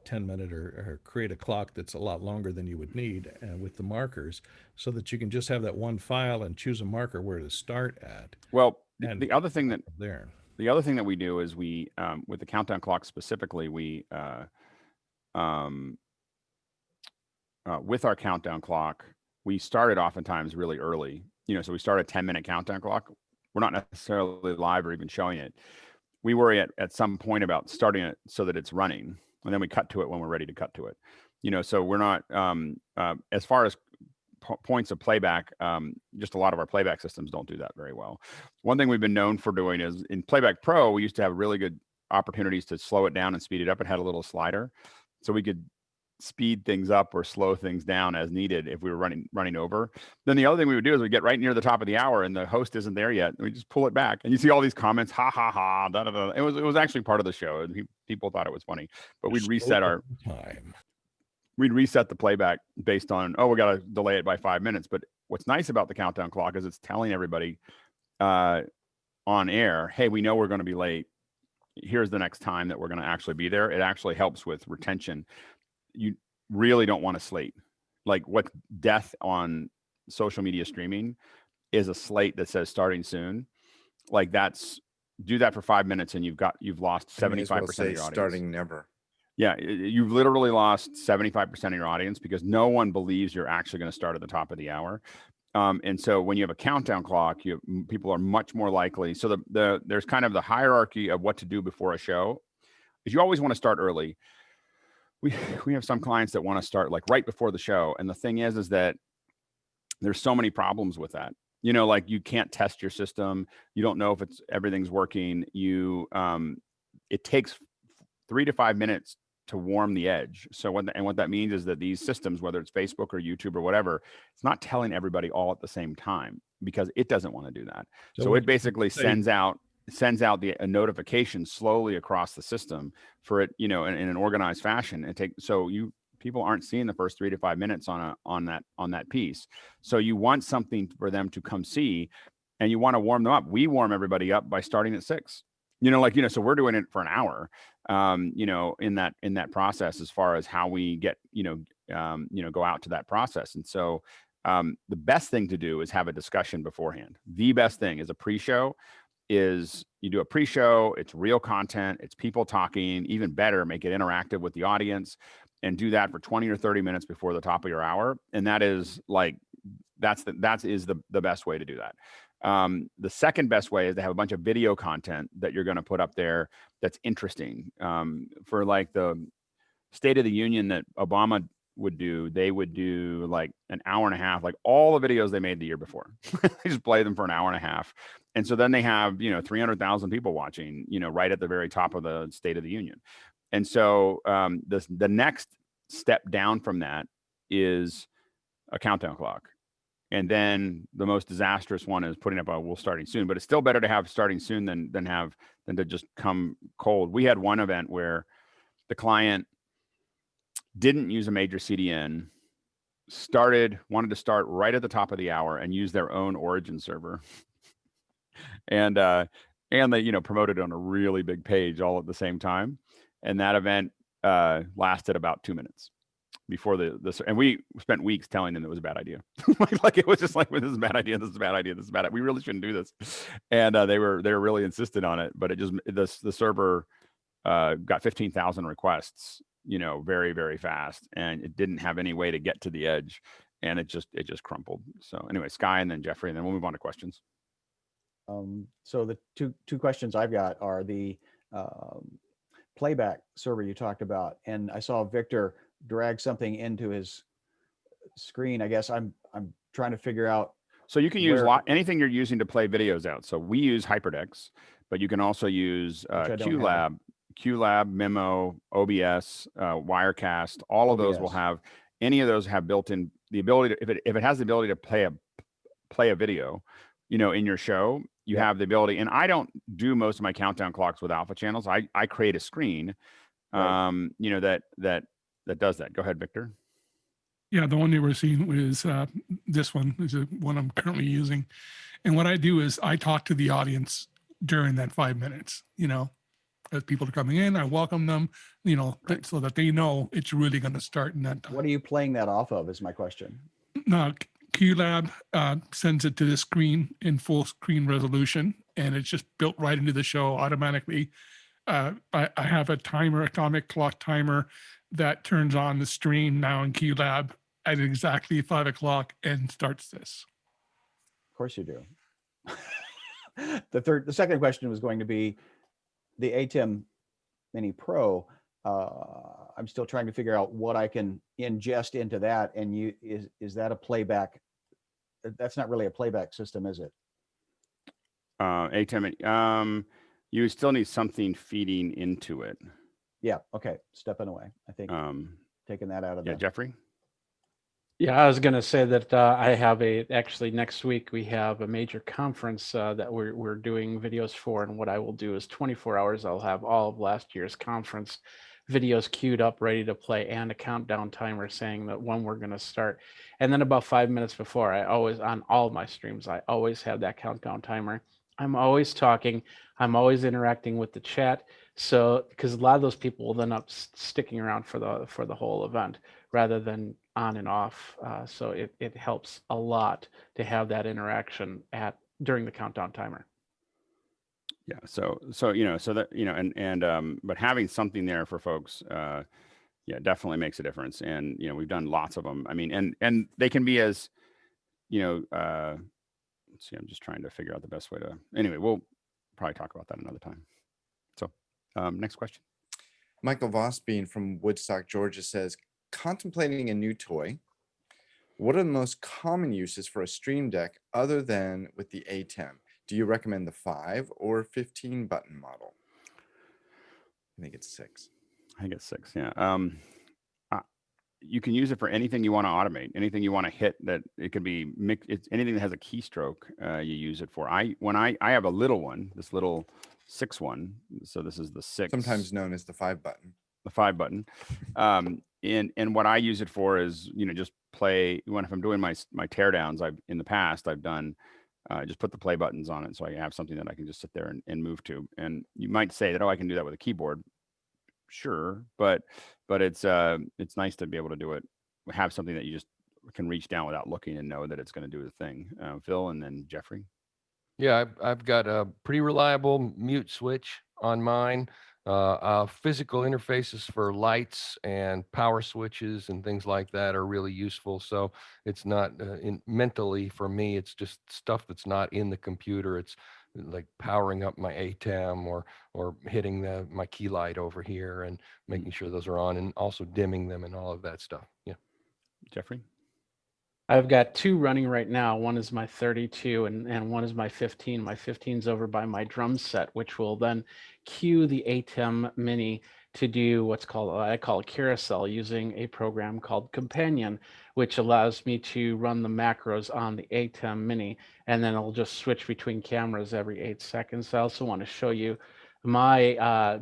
10-minute or create a clock that's a lot longer than you would need with the markers, so that you can just have that one file and choose a marker where to start at. Well, the other thing that we do is we with the countdown clock specifically, we with our countdown clock, we started oftentimes really early. So we start a 10-minute countdown clock. We're not necessarily live or even showing it. We worry at some point about starting it so that it's running, and then we cut to it when we're ready to cut to it. So we're not as far as points of playback. Just a lot of our playback systems don't do that very well. One thing we've been known for doing is in Playback Pro, we used to have really good opportunities to slow it down and speed it up. It had a little slider, so we could speed things up or slow things down as needed if we were running over. Then the other thing we would do is we get right near the top of the hour and the host isn't there yet. And we just pull it back, and you see all these comments, ha ha ha, da da da. It was actually part of the show, and people thought it was funny. But we'd reset time. We'd reset the playback based on, oh, we got to delay it by 5 minutes. But what's nice about the countdown clock is it's telling everybody on air, hey, we know we're going to be late. Here's the next time that we're going to actually be there. It actually helps with retention. You really don't want to slate. Like what death on social media streaming is a slate that says starting soon. Like do that for 5 minutes and you've lost 75% of your audience. Starting never. Yeah, you've literally lost 75% of your audience because no one believes you're actually going to start at the top of the hour. And so when you have a countdown clock, people are much more likely. So there's kind of the hierarchy of what to do before a show. Is you always want to start early. We have some clients that want to start like right before the show, and the thing is that there's so many problems with that. Like you can't test your system. You don't know if everything's working. It takes 3 to 5 minutes to warm the edge. So what that means is that these systems, whether it's Facebook or YouTube or whatever, it's not telling everybody all at the same time because it doesn't want to do that. So it basically sends out a notification slowly across the system for it, in an organized fashion. People aren't seeing the first 3 to 5 minutes on that piece. So you want something for them to come see, and you want to warm them up. We warm everybody up by starting at 6. So we're doing it for an hour, in that process as far as how we get, go out to that process. And so the best thing to do is have a discussion beforehand. The best thing is a pre-show. Is you do a pre-show, it's real content, it's people talking. Even better, make it interactive with the audience, and do that for 20 or 30 minutes before the top of your hour. And that is like, that's the best way to do that. The second best way is to have a bunch of video content that you're going to put up there that's interesting. For like the State of the Union that Obama would do, they would do like an hour and a half, like all the videos they made the year before. They just play them for an hour and a half. And so then they have, 300,000 people watching, right at the very top of the State of the Union. And so the next step down from that is a countdown clock. And then the most disastrous one is putting up a "we'll starting soon," but it's still better to have starting soon than to just come cold. We had one event where the client didn't use a major CDN, wanted to start right at the top of the hour and use their own origin server. And they, promoted it on a really big page all at the same time. And that event lasted about 2 minutes before and we spent weeks telling them it was a bad idea. like it was just like, well, this is a bad idea. This is a bad idea. This is bad. We really shouldn't do this. And they were really insistent on it, but the server got 15,000 requests, very, very fast, and it didn't have any way to get to the edge, and it just crumpled. So anyway, Sky and then Jeffrey, and then we'll move on to questions. So the two questions I've got are the playback server you talked about, and I saw Victor drag something into his screen. I guess I'm trying to figure out. So you can use anything you're using to play videos out. So we use HyperDex, but you can also use QLab, Memo, OBS, Wirecast. All of those will have, any of those have built-in the ability to, if it has the ability to play a video, in your show, you have the ability. And I don't do most of my countdown clocks with alpha channels. I create a screen, that does that. Go ahead, Victor. Yeah, the one you were seeing was this one is the one I'm currently using. And what I do is I talk to the audience during that 5 minutes, as people are coming in, I welcome them, so that they know it's really going to start in that time. What are you playing that off of is my question. No, QLab sends it to the screen in full screen resolution, and it's just built right into the show automatically. I have a timer, atomic clock timer, that turns on the stream now in QLab at exactly 5 o'clock and starts this. Of course you do. The second question was going to be the ATEM Mini Pro. I'm still trying to figure out what I can ingest into that. And is that a playback? That's not really a playback system, is it? ATEM, you still need something feeding into it. Yeah. Okay. Stepping away. I think taking that out of Yeah, the. Jeffrey. Yeah, I was going to say that I have actually next week we have a major conference that we're doing videos for, and what I will do is 24 hours I'll have all of last year's conference videos queued up, ready to play, and a countdown timer saying that when we're going to start. And then about 5 minutes before, I always, on all of my streams, I always have that countdown timer. I'm always talking. I'm always interacting with the chat. So, because a lot of those people will end up sticking around for the whole event rather than on and off. So it helps a lot to have that interaction during the countdown timer. Yeah. So that, but having something there for folks, yeah, definitely makes a difference. And, we've done lots of them. I mean, and they can be as, let's see, I'm just trying to figure out the best way to, anyway, we'll probably talk about that another time. So next question. Michael Vosbein from Woodstock, Georgia says, contemplating a new toy, what are the most common uses for a Stream Deck other than with the ATEM? Do you recommend the 5 or 15 button model? I think it's 6. I think it's 6. Yeah. You can use it for anything you want to automate, anything you want to hit. That it could be it's anything that has a keystroke. You use it for. I have a little one, this little 6 one. So this is the 6. Sometimes known as the 5 button. The 5 button. And what I use it for is, just play if I'm doing my teardowns. In the past I've done. Just put the play buttons on it so I have something that I can just sit there and move to. And you might say that, I can do that with a keyboard. Sure, but it's nice to be able to do it. Have something that you just can reach down without looking and know that it's going to do the thing. Phil, and then Jeffrey. Yeah, I've got a pretty reliable mute switch on mine. Physical interfaces for lights and power switches and things like that are really useful. So it's not mentally for me, it's just stuff that's not in the computer. It's like powering up my ATEM or hitting my key light over here and making sure those are on, and also dimming them and all of that stuff. Yeah. Jeffrey? I've got 2 running right now. One is my 32 and one is my 15. My 15's over by my drum set, which will then cue the ATEM Mini to do what's called, I call a carousel, using a program called Companion, which allows me to run the macros on the ATEM Mini, and then it'll just switch between cameras every 8 seconds. I also want to show you my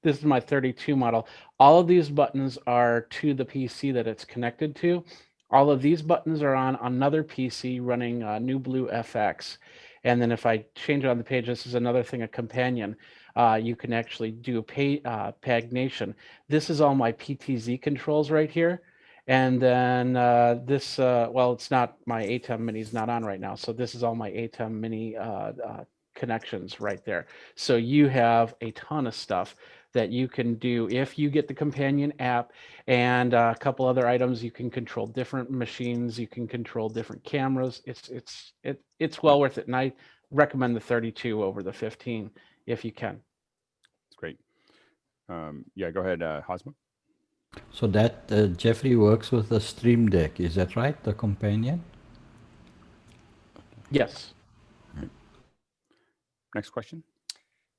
this is my 32 model. All of these buttons are to the PC that it's connected to. All of these buttons are on another PC running New Blue FX. And then if I change it on the page, this is another thing, a companion. You can actually do pagination. This is all my PTZ controls right here. And then well, it's not, my ATEM Mini is not on right now. So this is all my ATEM Mini connections right there. So you have a ton of stuff that you can do if you get the companion app, and a couple other items. You can control different machines, you can control different cameras. It's well worth it, and I recommend the 32 over the 15 if you can. It's great. Yeah, go ahead, Hosma. So that Jeffrey works with the Stream Deck, is that right? The companion? Yes. Right. Next question.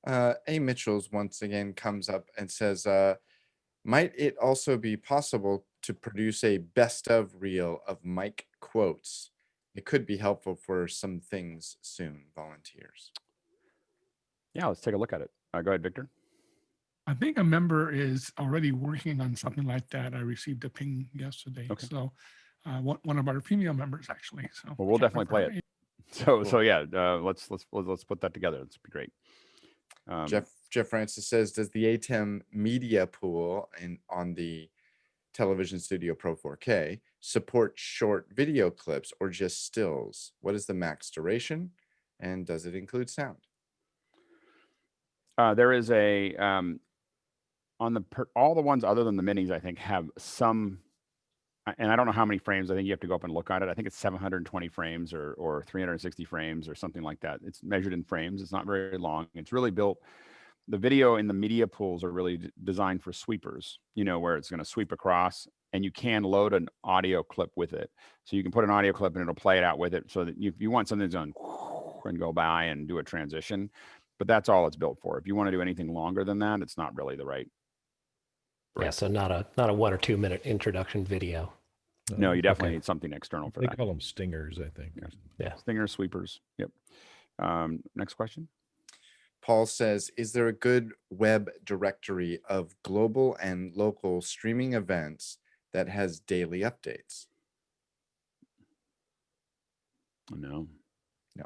A. Mitchell's once again comes up and says, might it also be possible to produce a best of reel of mic quotes? It could be helpful for some things soon. Volunteers. Yeah, let's take a look at it. Go ahead, Victor. I think a member is already working on something like that. I received a ping yesterday. Okay. So one of our female members actually. So well, we'll definitely play it. So so yeah, let's put that together. It's be great. Jeff Francis says, does the ATEM Media Pool on the Television Studio Pro 4K support short video clips or just stills? What is the max duration, and does it include sound? There is a on all the ones other than the minis, I think, have some, and I don't know how many frames. I think you have to go up and look at it. I think it's 720 frames or 360 frames or something like that. It's measured in frames. It's not very long. It's really built. The video in the media pools are really designed for sweepers, where it's going to sweep across, and you can load an audio clip with it. So you can put an audio clip and it'll play it out with it. So that if you want something that's done and go by and do a transition, but that's all it's built for. If you want to do anything longer than that, it's not really the right Yeah, so not a 1 or 2 minute introduction video. No, you definitely Okay. need something external for They that. call them stingers, I think. Yeah. Stingers, sweepers. Yep. Next question. Paul says, is there a good web directory of global and local streaming events that has daily updates? No. No.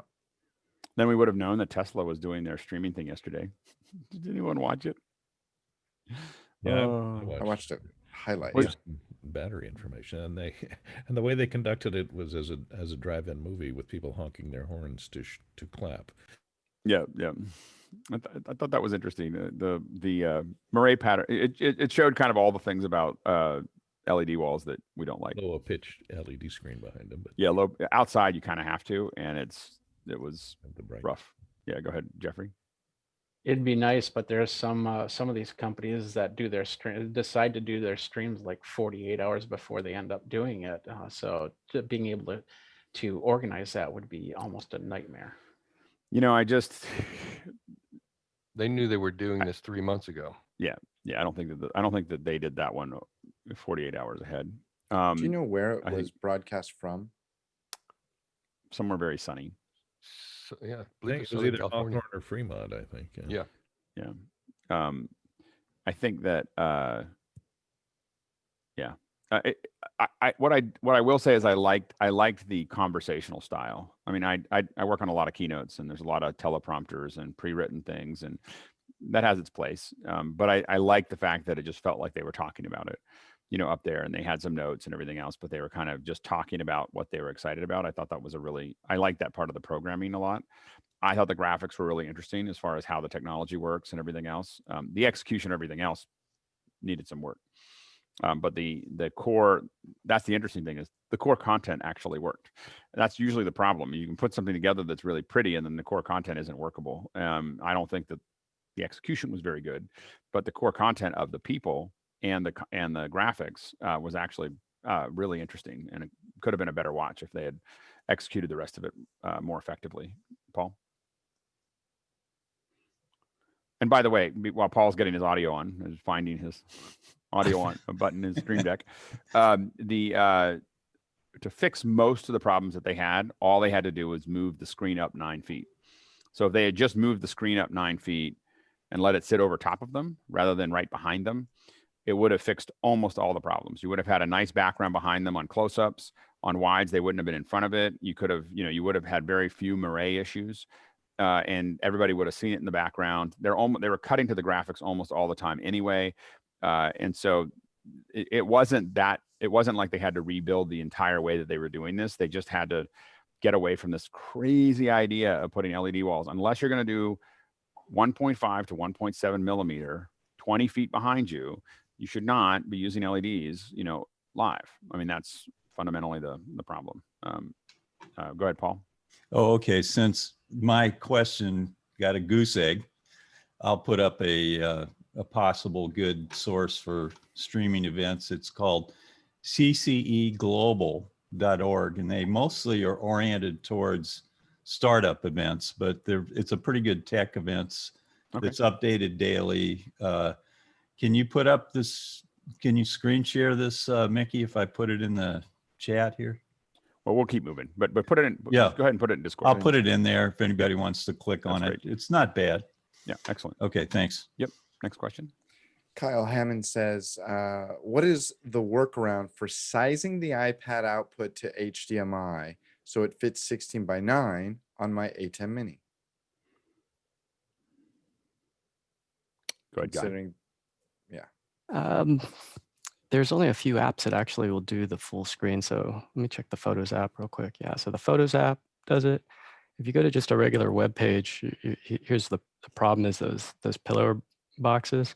Then we would have known that Tesla was doing their streaming thing yesterday. Did anyone watch it? Yeah, I watched it. Highlights. Just battery information, and they and the way they conducted it was as a drive-in movie with people honking their horns to clap. Yeah. I thought that was interesting. The Murray pattern. It showed kind of all the things about LED walls that we don't like. Low pitch LED screen behind them, but yeah, low outside you kind of have to, and it was rough. Yeah, go ahead, Jeffrey. It'd be nice, but there's some of these companies that do their decide to do their streams like 48 hours before they end up doing it. So being able to organize that would be almost a nightmare. They knew they were doing this 3 months ago. Yeah. I don't think that they did that one 48 hours ahead. Do you know where it was broadcast from? Somewhere very sunny. So, yeah, I think it was either Hawthorne or Fremont, I think. Yeah. I think that what I will say is I liked the conversational style. I mean, I work on a lot of keynotes, and there's a lot of teleprompters and pre-written things, and that has its place. But I like the fact that it just felt like they were talking about it, up there, and they had some notes and everything else, but they were kind of just talking about what they were excited about. I thought that was I like that part of the programming a lot. I thought the graphics were really interesting as far as how the technology works and everything else. The execution, everything else needed some work. But the core, that's the interesting thing, is the core content actually worked. That's usually the problem. You can put something together that's really pretty, and then the core content isn't workable. I don't think that the execution was very good, but the core content of the people and the graphics was actually really interesting, and it could have been a better watch if they had executed the rest of it more effectively. Paul? And by the way, while Paul's getting his audio on, is finding his audio on a button in his Stream Deck, to fix most of the problems that they had, all they had to do was move the screen up 9 feet. So if they had just moved the screen up 9 feet and let it sit over top of them rather than right behind them, it would have fixed almost all the problems. You would have had a nice background behind them on close-ups. On wides, they wouldn't have been in front of it. You could have, you would have had very few Murray issues. And everybody would have seen it in the background. They were cutting to the graphics almost all the time anyway, and so it wasn't like they had to rebuild the entire way that they were doing this. They just had to get away from this crazy idea of putting LED walls. Unless you're going to do 1.5 to 1.7 millimeter, 20 feet behind you, you should not be using LEDs, live. I mean, that's fundamentally the problem. Go ahead, Paul. Oh, okay. Since my question got a goose egg, I'll put up a possible good source for streaming events. It's called cceglobal.org, and they mostly are oriented towards startup events, but it's a pretty good tech events that's updated daily. Can you put up this? Can you screen share this, Mickey, if I put it in the chat here? Well, we'll keep moving, but put it in. Yeah. Go ahead and put it in Discord. I'll put it in there if anybody wants to click on it. It's not bad. Yeah, excellent. Okay, thanks. Yep. Next question. Kyle Hammond says, what is the workaround for sizing the iPad output to HDMI so it fits 16:9 on my ATEM Mini? Go ahead, Considering, There's only a few apps that actually will do the full screen. So let me check the Photos app real quick. Yeah, so the Photos app does it. If you go to just a regular web page, here's the problem is those pillar boxes.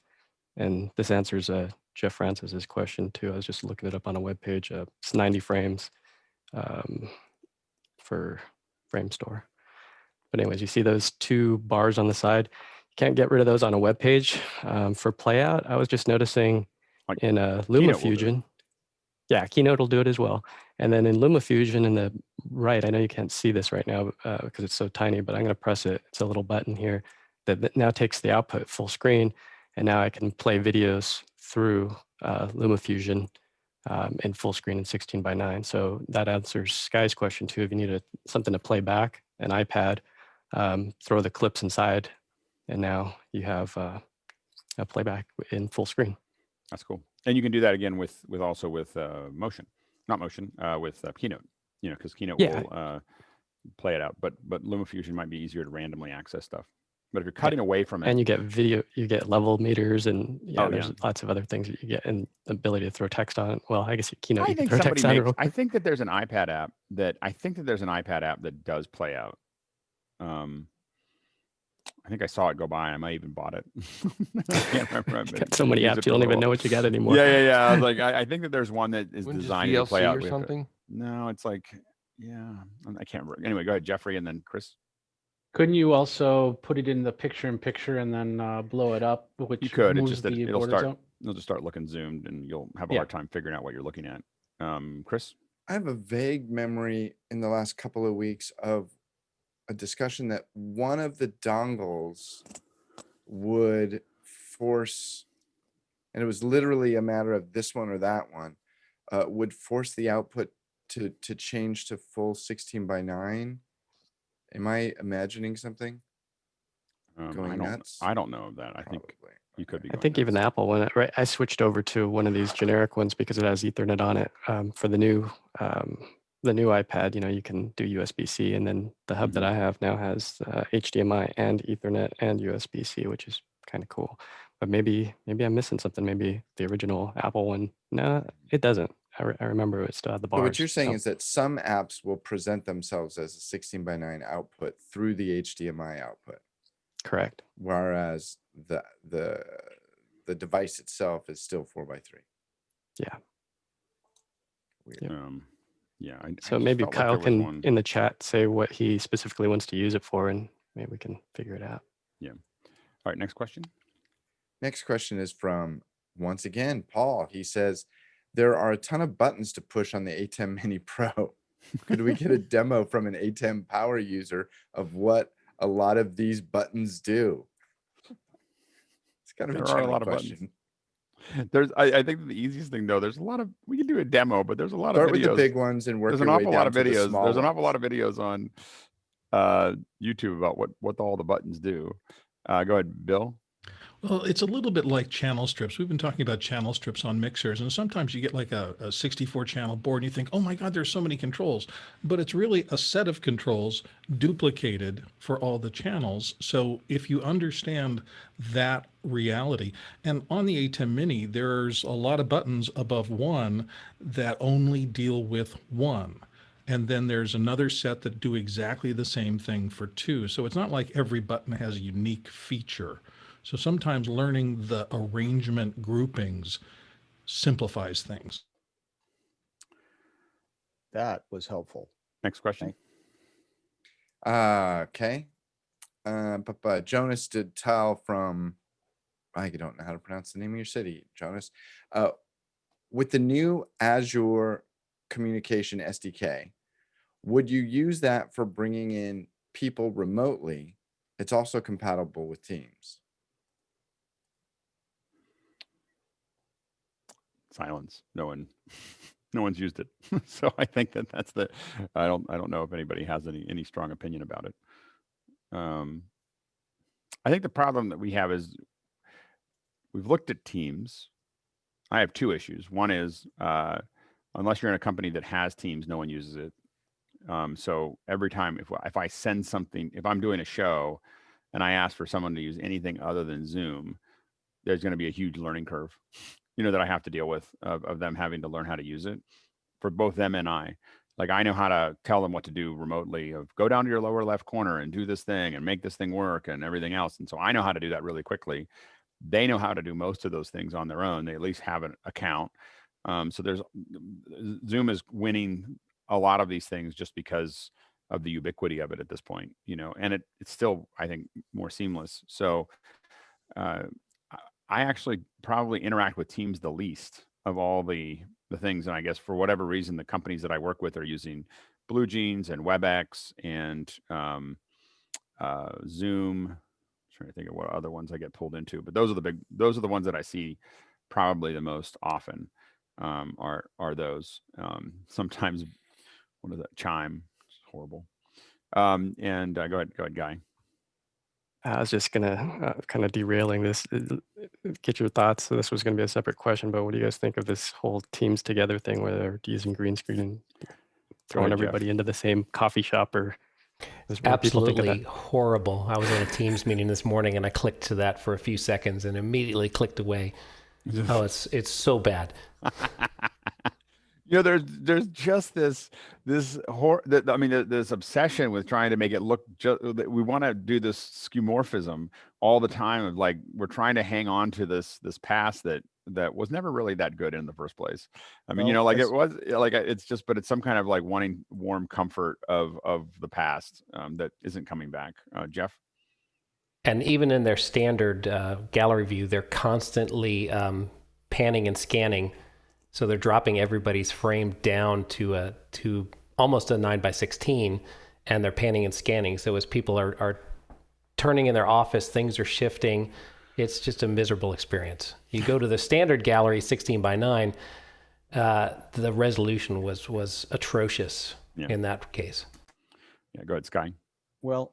And this answers Jeff Francis's question too. I was just looking it up on a web page. It's 90 frames for Frame Store. But anyways, you see those two bars on the side. You can't get rid of those on a web page. For playout, I was just noticing in LumaFusion. Yeah, Keynote will do it as well. And then in LumaFusion in the right, I know you can't see this right now because it's so tiny, but I'm going to press it. It's a little button here that now takes the output full screen. And now I can play videos through LumaFusion in full screen in 16:9. So that answers Sky's question too. If you need something to play back, an iPad, throw the clips inside, and now you have a playback in full screen. That's cool. And you can do that again with Motion, not Motion, with Keynote. You know, because Keynote will play it out, but LumaFusion might be easier to randomly access stuff. But if you're cutting away from it, and you get video, you get level meters, and there's lots of other things that you get, and the ability to throw text on it. Well, I guess Keynote, you can throw text on it real quick. I think that there's an iPad app that does play out. I think I saw it go by. I might even bought it. I can't remember. Got so many apps, you don't even know what you got anymore. Yeah. I was like, I think that there's one that is designed to play out or something. No, it's like, I can't remember. Anyway, go ahead, Jeffrey, and then Chris. Couldn't you also put it in the picture-in-picture and then blow it up? Which you could. It's just that it'll just start looking zoomed, and you'll have a hard time figuring out what you're looking at. Chris? I have a vague memory in the last couple of weeks of a discussion that one of the dongles would force, and it was literally a matter of this one or that one, would force the output to change to full 16:9. Am I imagining something? Going nuts? I don't know of that. I think you could be. I think even Apple, I switched over to one of these generic ones because it has Ethernet on it. For the new iPad, you can do USB-C, and then the hub that I have now has HDMI and Ethernet and USB-C, which is kind of cool. But maybe I'm missing something. Maybe the original Apple one. No, it doesn't. I remember it still had the bars. But what you're saying is that some apps will present themselves as a 16:9 output through the HDMI output. Correct. Whereas the device itself is still 4:3. Yeah. Weird. So maybe Kyle can in the chat say what he specifically wants to use it for, and maybe we can figure it out. Yeah. All right. Next question. Next question is from, once again, Paul. He says, there are a ton of buttons to push on the ATEM Mini Pro. Could we get a demo from an ATEM power user of what a lot of these buttons do? It's kind of a lot of question. I think the easiest thing though, we can do a demo, but there's a lot of videos. Start with the big ones and work. There's an awful lot of videos. There's an awful lot of videos on YouTube about what all the buttons do. Go ahead, Bill. Well, it's a little bit like channel strips. We've been talking about channel strips on mixers, and sometimes you get like a 64 channel board and you think, oh my God, there's so many controls, but it's really a set of controls duplicated for all the channels. So if you understand that reality, and on the ATEM Mini, there's a lot of buttons above one that only deal with one. And then there's another set that do exactly the same thing for two. So it's not like every button has a unique feature. So sometimes learning the arrangement groupings simplifies things. That was helpful. Next question. Okay. Jonas did tell from, I don't know how to pronounce the name of your city, Jonas. With the new Azure Communication SDK, would you use that for bringing in people remotely? It's also compatible with Teams. Silence. No one's used it. So I think that's I don't know if anybody has any strong opinion about it. I think the problem that we have is we've looked at Teams. I have two issues. One is unless you're in a company that has Teams, no one uses it. So every time if I send something, if I'm doing a show and I ask for someone to use anything other than Zoom, there's going to be a huge learning curve, that I have to deal with of them having to learn how to use it for both them and I. Like I know how to tell them what to do remotely, of go down to your lower left corner and do this thing and make this thing work and everything else. And so I know how to do that really quickly. They know how to do most of those things on their own. They at least have an account. So Zoom is winning a lot of these things just because of the ubiquity of it at this point, and it's still, I think, more seamless. So I actually probably interact with Teams the least of all the things. And I guess for whatever reason, the companies that I work with are using BlueJeans and WebEx and Zoom. I'm Trying to think of what other ones I get pulled into, but those are the ones that I see probably the most often. Are those sometimes? What is that? Chime. It's horrible. And go ahead, Guy. I was just gonna kind of derailing this, get your thoughts. So this was gonna be a separate question, but what do you guys think of this whole Teams Together thing where they're using green screen and throwing everybody into the same coffee shop? Or absolutely horrible. I was in a Teams meeting this morning and I clicked to that for a few seconds and immediately clicked away. Oh, it's so bad. There's just this obsession with trying to make it look we want to do this skeuomorphism all the time of like we're trying to hang on to this past that was never really that good in the first place. I mean, it was like it's just, but it's some kind of like wanting warm comfort of the past that isn't coming back. Jeff? And even in their standard gallery view, they're constantly panning and scanning. So they're dropping everybody's frame down to almost a 9:16, and they're panning and scanning. So as people are turning in their office, things are shifting. It's just a miserable experience. You go to the standard gallery 16:9, the resolution was atrocious in that case. Yeah, go ahead, Sky. Well,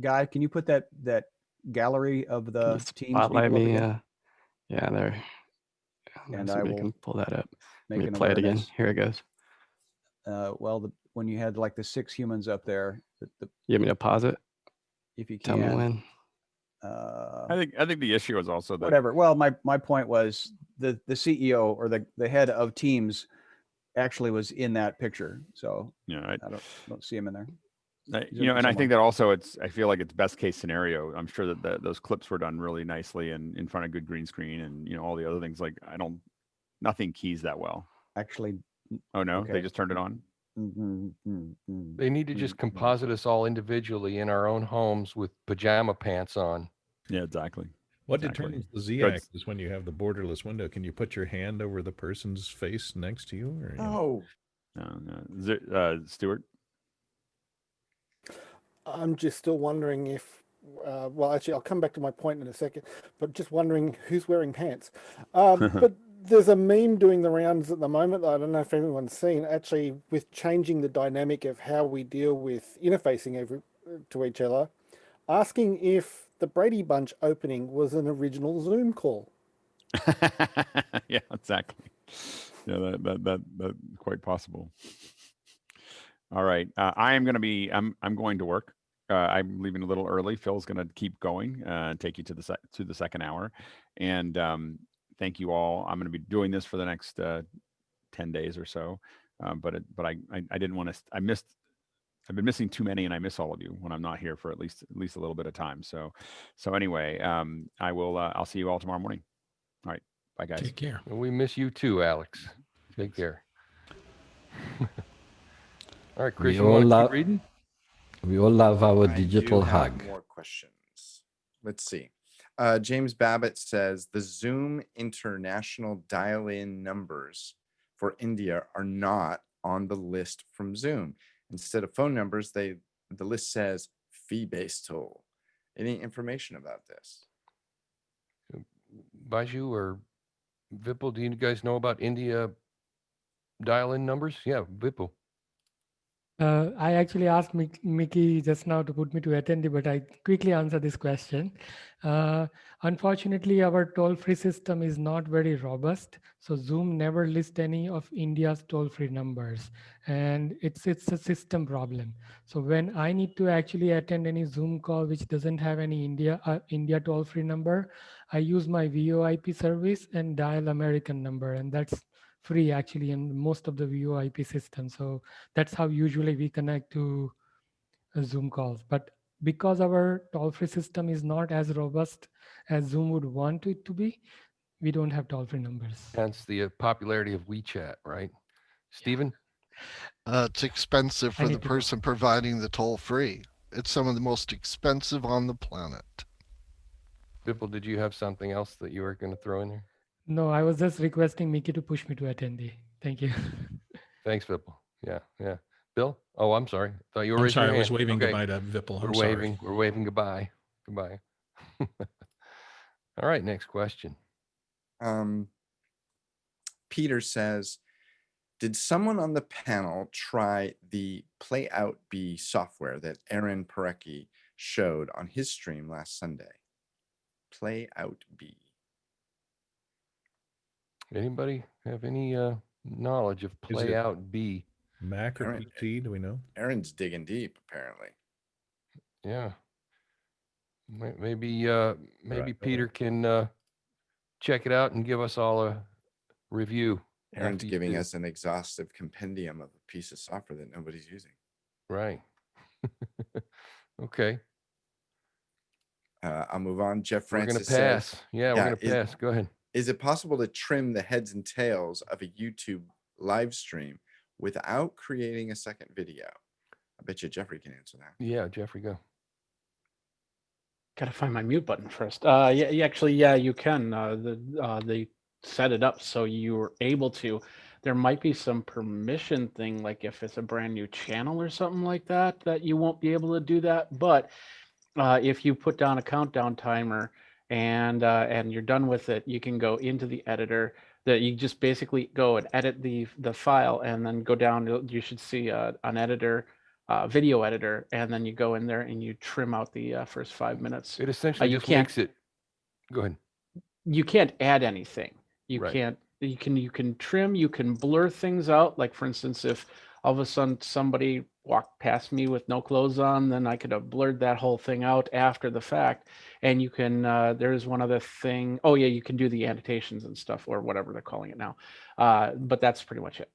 Guy, can you put that gallery of the Teams spotlight me? again? Yeah, there. And I will can pull that up. Make Let me play it again. Here it goes. When you had like the 6 humans up there, you want me to pause it? If you can. Tell me when. I think the issue is also that whatever. Well, my point was the CEO or the head of Teams actually was in that picture. So yeah, I don't see him in there. And I think that also I feel like it's best case scenario. I'm sure that those clips were done really nicely and in front of good green screen and all the other things. Like nothing keys that well. Actually. Oh no, okay. They just turned it on. They need to just composite us all individually in our own homes with pajama pants on. Yeah, exactly. What determines the z-axis when you have the borderless window? Can you put your hand over the person's face next to you? Or, no. Stuart? I'm just still wondering if, actually, I'll come back to my point in a second, but just wondering who's wearing pants. But there's a meme doing the rounds at the moment, I don't know if anyone's seen, actually with changing the dynamic of how we deal with interfacing to each other, asking if the Brady Bunch opening was an original Zoom call. Yeah, exactly. Yeah, that quite possible. All right, I'm going to work. I'm leaving a little early. Phil's going to keep going and take you to the second hour. And thank you all. I'm going to be doing this for the next 10 days or so. But I didn't want to. I've been missing too many, and I miss all of you when I'm not here for at least a little bit of time. So anyway, I will. I'll see you all tomorrow morning. All right, bye guys. Take care. We miss you too, Alex. Take care. All right, Chris, you want to keep reading? We all love our digital hug. More questions. Let's see. James Babbitt says the Zoom international dial-in numbers for India are not on the list from Zoom. Instead of phone numbers, the list says fee-based toll. Any information about this? Baiju or Vipul, do you guys know about India dial-in numbers? Yeah, Vipul. I actually asked Mickey just now to put me to attendee, but I quickly answer this question. Unfortunately, our toll-free system is not very robust, so Zoom never lists any of India's toll-free numbers, and it's a system problem. So when I need to actually attend any Zoom call which doesn't have any India toll-free number, I use my VoIP service and dial American number, and that's free actually in most of the VoIP systems. So that's how usually we connect to Zoom calls. But because our toll-free system is not as robust as Zoom would want it to be, we don't have toll-free numbers. Hence the popularity of WeChat, right? Stephen? It's expensive for the person providing the toll-free. It's some of the most expensive on the planet. Vipul, did you have something else that you were going to throw in there? No, I was just requesting Mickey to push me to attendee. Thank you. Thanks, Vipul. Yeah. Bill? Oh, I'm sorry. Thought you were raising your hand. I was waving okay. goodbye to Vipul. We're waving goodbye. Goodbye. All right, next question. Peter says, did someone on the panel try the Playout B software that Aaron Parecki showed on his stream last Sunday? Playout B. Anybody have any knowledge of Playout B? Mac or PC? Do we know? Aaron's digging deep, apparently. Yeah. Maybe Peter can check it out and give us all a review. Aaron's giving us an exhaustive compendium of a piece of software that nobody's using. Right. Okay. I'll move on. Jeff Francis We're gonna pass. says, Yeah, we're gonna pass. Go ahead. Is it possible to trim the heads and tails of a YouTube live stream without creating a second video? I bet you Jeffrey can answer that. Yeah, Jeffrey, go. Gotta find my mute button first. Yeah, you can. They set it up so you're able to. There might be some permission thing, like if it's a brand new channel or something like that, that you won't be able to do that. But if you put down a countdown timer and you're done with it, you can go into the editor. That you just basically go and edit the file, and then go down. You should see an editor. Video editor, and then you go in there and you trim out the first 5 minutes. It essentially you just can't, makes it. Go ahead. You can't add anything. You Right. can't. You can trim. You can blur things out. Like for instance, if all of a sudden somebody walked past me with no clothes on, then I could have blurred that whole thing out after the fact. And you can. There's one other thing. Oh yeah, you can do the annotations and stuff, or whatever they're calling it now. But that's pretty much it.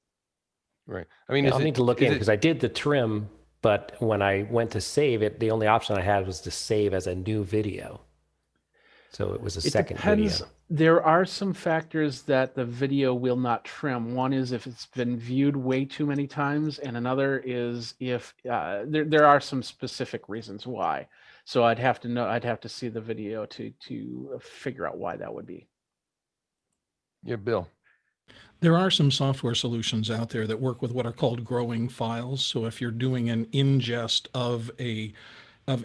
Right. I mean, I'll need to look in because I did the trim. But when I went to save it, the only option I had was to save as a new video. So it was a second video. There are some factors that the video will not trim. One is if it's been viewed way too many times, and another is if there are some specific reasons why. So I'd have to see the video to figure out why that would be. Yeah, Bill. There are some software solutions out there that work with what are called growing files. So if you're doing an ingest of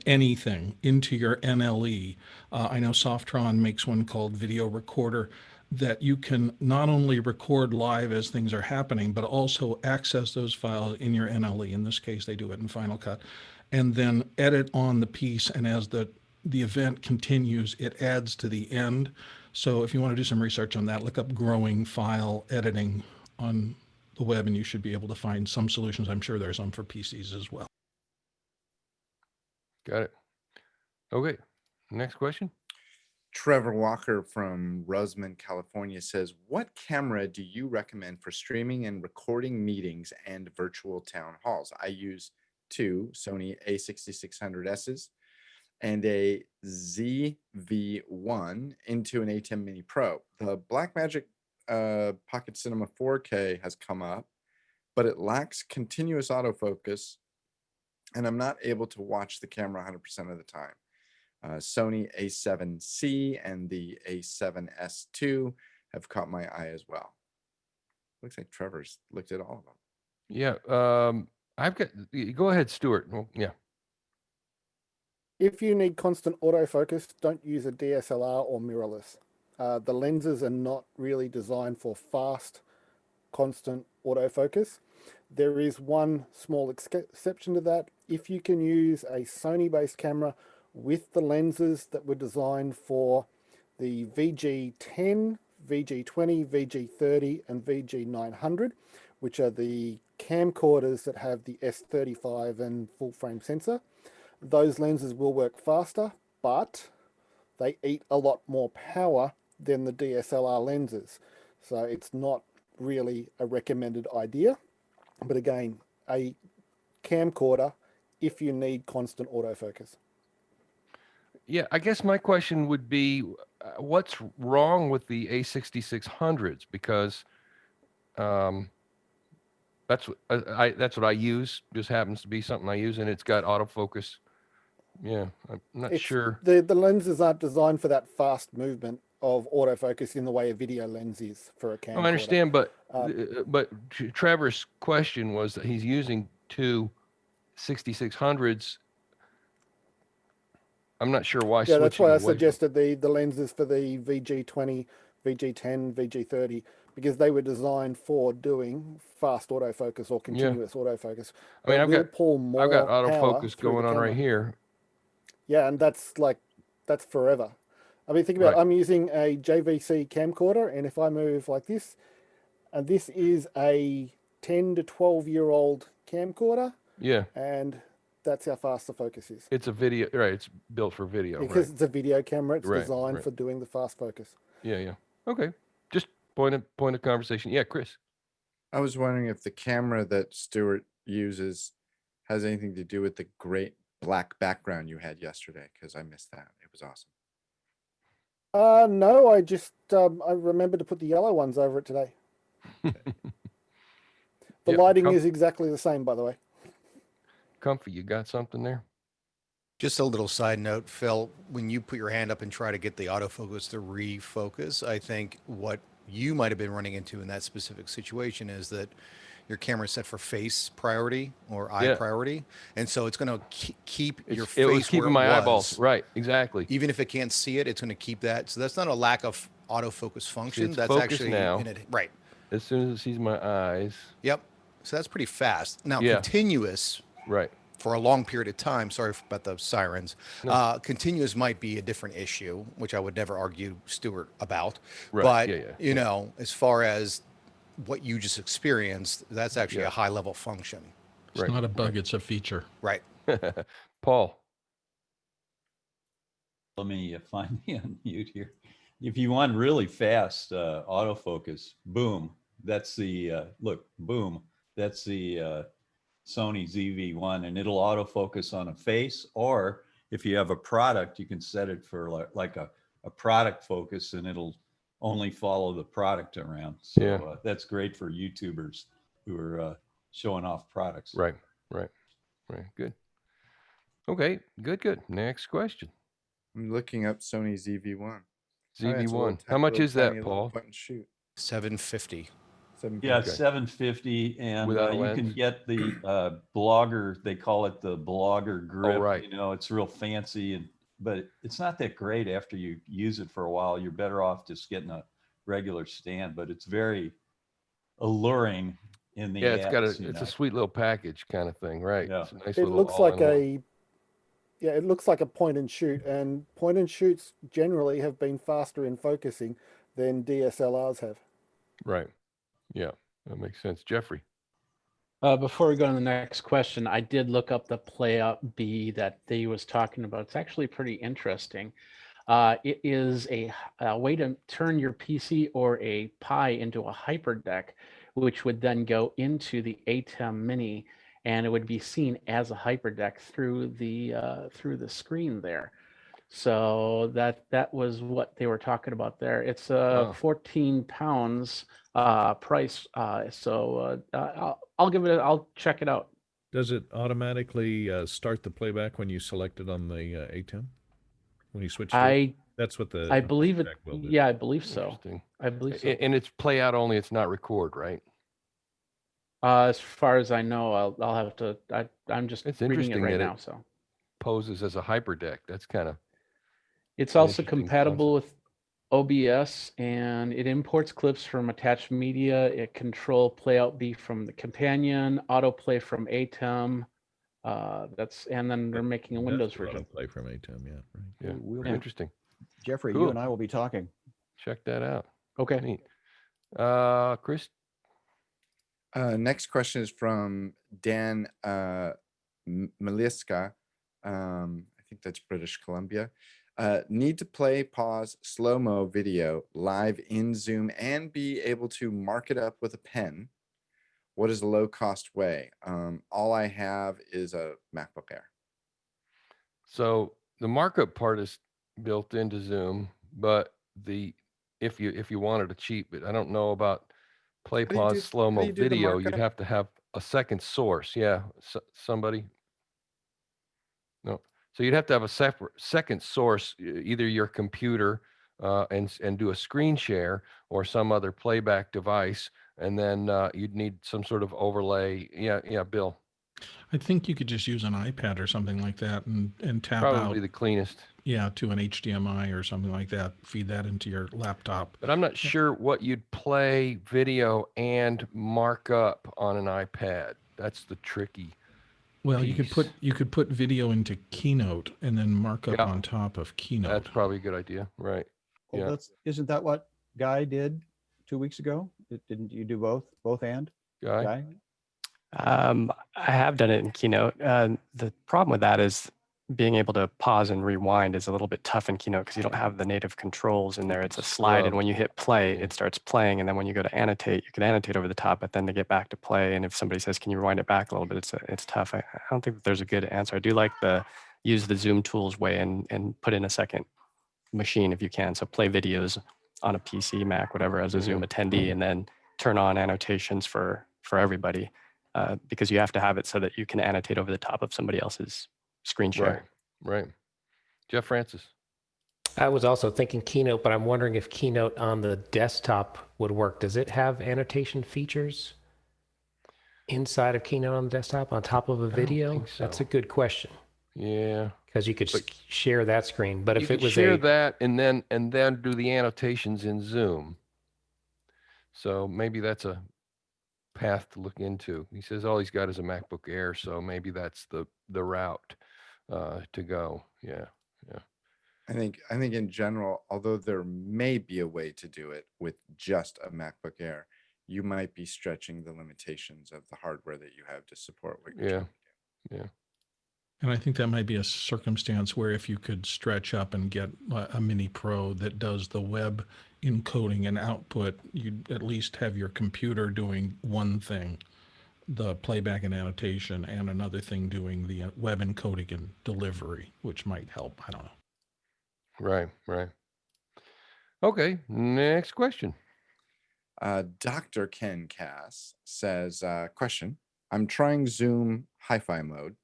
anything into your NLE, I know Softron makes one called Video Recorder that you can not only record live as things are happening, but also access those files in your NLE. In this case, they do it in Final Cut, and then edit on the piece. And as the event continues, it adds to the end. So if you want to do some research on that, look up growing file editing on the web, and you should be able to find some solutions. I'm sure there's some for PCs as well. Got it. Okay. Next question. Trevor Walker from Roseman, California says, what camera do you recommend for streaming and recording meetings and virtual town halls? I use two Sony a6600Ss and a ZV-1 into an ATEM Mini Pro. The Blackmagic Pocket Cinema 4K has come up, but it lacks continuous autofocus, and I'm not able to watch the camera 100% of the time. Sony A7C and the A7S II have caught my eye as well. Looks like Trevor's looked at all of them. Yeah, I've got. Go ahead, Stuart. Well, yeah. If you need constant autofocus, don't use a DSLR or mirrorless. The lenses are not really designed for fast, constant autofocus. There is one small exception to that. If you can use a Sony-based camera with the lenses that were designed for the VG10, VG20, VG30, and VG900, which are the camcorders that have the S35 and full frame sensor, those lenses will work faster, but they eat a lot more power than the DSLR lenses. So it's not really a recommended idea. But again, a camcorder if you need constant autofocus. Yeah, I guess my question would be, what's wrong with the A6600s? Because that's what I use. Just happens to be something I use, and it's got autofocus. Yeah, I'm not sure. The lenses aren't designed for that fast movement of autofocus in the way a video lens is for a camcorder. I understand, but Trevor's question was that he's using two 6600s. I'm not sure why. Yeah, that's why I switching away from- suggested the lenses for the VG20, VG10, VG30, because they were designed for doing fast autofocus or continuous autofocus. I mean, It will pull I've got more power autofocus through the going on right camera. here. Yeah, and that's forever. I mean, think about it. I'm using a JVC camcorder, and if I move like this, and this is a 10 to 12-year-old camcorder. Yeah. And that's how fast the focus is. It's a video, right? It's built for video, because right? it's a video camera. It's Right, designed right. for doing the fast focus. Yeah, yeah. Okay. Just point of conversation. Yeah, Chris. I was wondering if the camera that Stuart uses has anything to do with the great black background you had yesterday, because I missed that. It was awesome. No, I just I remembered to put the yellow ones over it today. The lighting is exactly the same, by the way. Comfy, you got something there? Just a little side note, Phil, when you put your hand up and try to get the autofocus to refocus, I think what you might have been running into in that specific situation is that your camera is set for face priority or eye priority. And so it's going to keep your face It was keeping my eyeballs. Right, exactly. Even if it can't see it, it's going to keep that. So that's not a lack of autofocus function. It's that's actually now. in it. Right. As soon as it sees my eyes. Yep. So that's pretty fast. Now, continuous. Right. For a long period of time, sorry about the sirens, continuous might be a different issue, which I would never argue Stuart about. Right. But, you know, as far as what you just experienced, that's actually a high level function. It's not a bug, it's a feature. Right. Paul. Let me find me on mute here. If you want really fast autofocus, boom, that's the, look, boom, that's the Sony ZV-1, and it'll autofocus on a face, or if you have a product, you can set it for like a product focus, and it'll only follow the product around. So that's great for YouTubers who are showing off products. Right. Good. Okay, good. Next question. I'm looking up Sony ZV-1. ZV-1. How much is that, Paul? Shoot. $750. Yeah, $750, and you can get the blogger. They call it the blogger grip. right. You know, it's real fancy, but it's not that great after you use it for a while. You're better off just getting a regular stand. But it's very alluring in the it's got ads, it's a sweet little package kind of thing, right? Yeah. It's a nice It little looks like all-in-one. it looks like a point and shoot, and point and shoots generally have been faster in focusing than DSLRs have. Right. Yeah, that makes sense. Jeffrey. Before we go to the next question, I did look up the PlayOut B that they was talking about. It's actually pretty interesting. It is a way to turn your PC or a Pi into a hyperdeck, which would then go into the ATEM Mini, and it would be seen as a hyperdeck through the screen there. So that was what they were talking about there. It's 14 pounds price. I'll check it out. Does it automatically start the playback when you select it on the ATEM? When you switch to it? That's what I believe it. will do. Yeah, I believe so. I believe so. And it's play out only. It's not record, right? As far as I know, I'll have to. I'm just It's reading it interesting right that now. it So poses as a hyperdeck. That's kind of. it's also compatible with OBS, and it imports clips from attached media. It control playout B from the companion, autoplay from ATEM. And then they're making a Windows version. Autoplay from ATEM, yeah. Right. Interesting. Jeffrey, Cool. you and I will be talking. Check that out. Okay. Neat. Chris. Next question is from Dan Meliska. I think that's British Columbia. Need to play, pause, slow-mo video live in Zoom and be able to mark it up with a pen. What is a low-cost way? All I have is a MacBook Air. So the markup part is built into Zoom, but if you wanted to cheat, but I don't know about play, pause, slow-mo video, you'd have to have a second source. Yeah, somebody. No, so you'd have to have a second source, either your computer and do a screen share, or some other playback device, and then you'd need some sort of overlay. Yeah, Bill. I think you could just use an iPad or something like that and tap Probably out. the cleanest. Yeah, to an HDMI or something like that. Feed that into your laptop. But I'm not sure what you'd play video and mark up on an iPad. That's the tricky. Well, piece. you could put video into Keynote and then mark up Yeah. on top of Keynote. That's probably a good idea, right? Well, Yeah. isn't that what Guy did 2 weeks ago? Didn't you do both and? Guy? I have done it in Keynote. The problem with that is being able to pause and rewind is a little bit tough in Keynote because you don't have the native controls in there. It's a slide, and when you hit play, it starts playing. And then when you go to annotate, you can annotate over the top, but then to get back to play, and if somebody says, "Can you rewind it back a little bit?" It's tough. I don't think that there's a good answer. I do like the use the Zoom tools way and put in a second machine if you can. So play videos on a PC, Mac, whatever, as a Zoom attendee, and then turn on annotations for everybody. Because you have to have it so that you can annotate over the top of somebody else's screen share. Right. Jeff Francis. I was also thinking Keynote, but I'm wondering if Keynote on the desktop would work. Does it have annotation features inside of Keynote on the desktop on top of a video? That's a good question. Yeah. Because you could share that screen, but if it was share that and then do the annotations in Zoom. So maybe that's a path to look into. He says all he's got is a MacBook Air, so maybe that's the route to go. Yeah. I think in general, although there may be a way to do it with just a MacBook Air, you might be stretching the limitations of the hardware that you have to support what you're trying to do. Yeah. And I think that might be a circumstance where if you could stretch up and get a Mini Pro that does the web encoding and output, you'd at least have your computer doing one thing, the playback and annotation, and another thing doing the web encoding and delivery, which might help. I don't know. Right. Okay, next question. Dr. Ken Cass says, question, I'm trying Zoom hi-fi mode,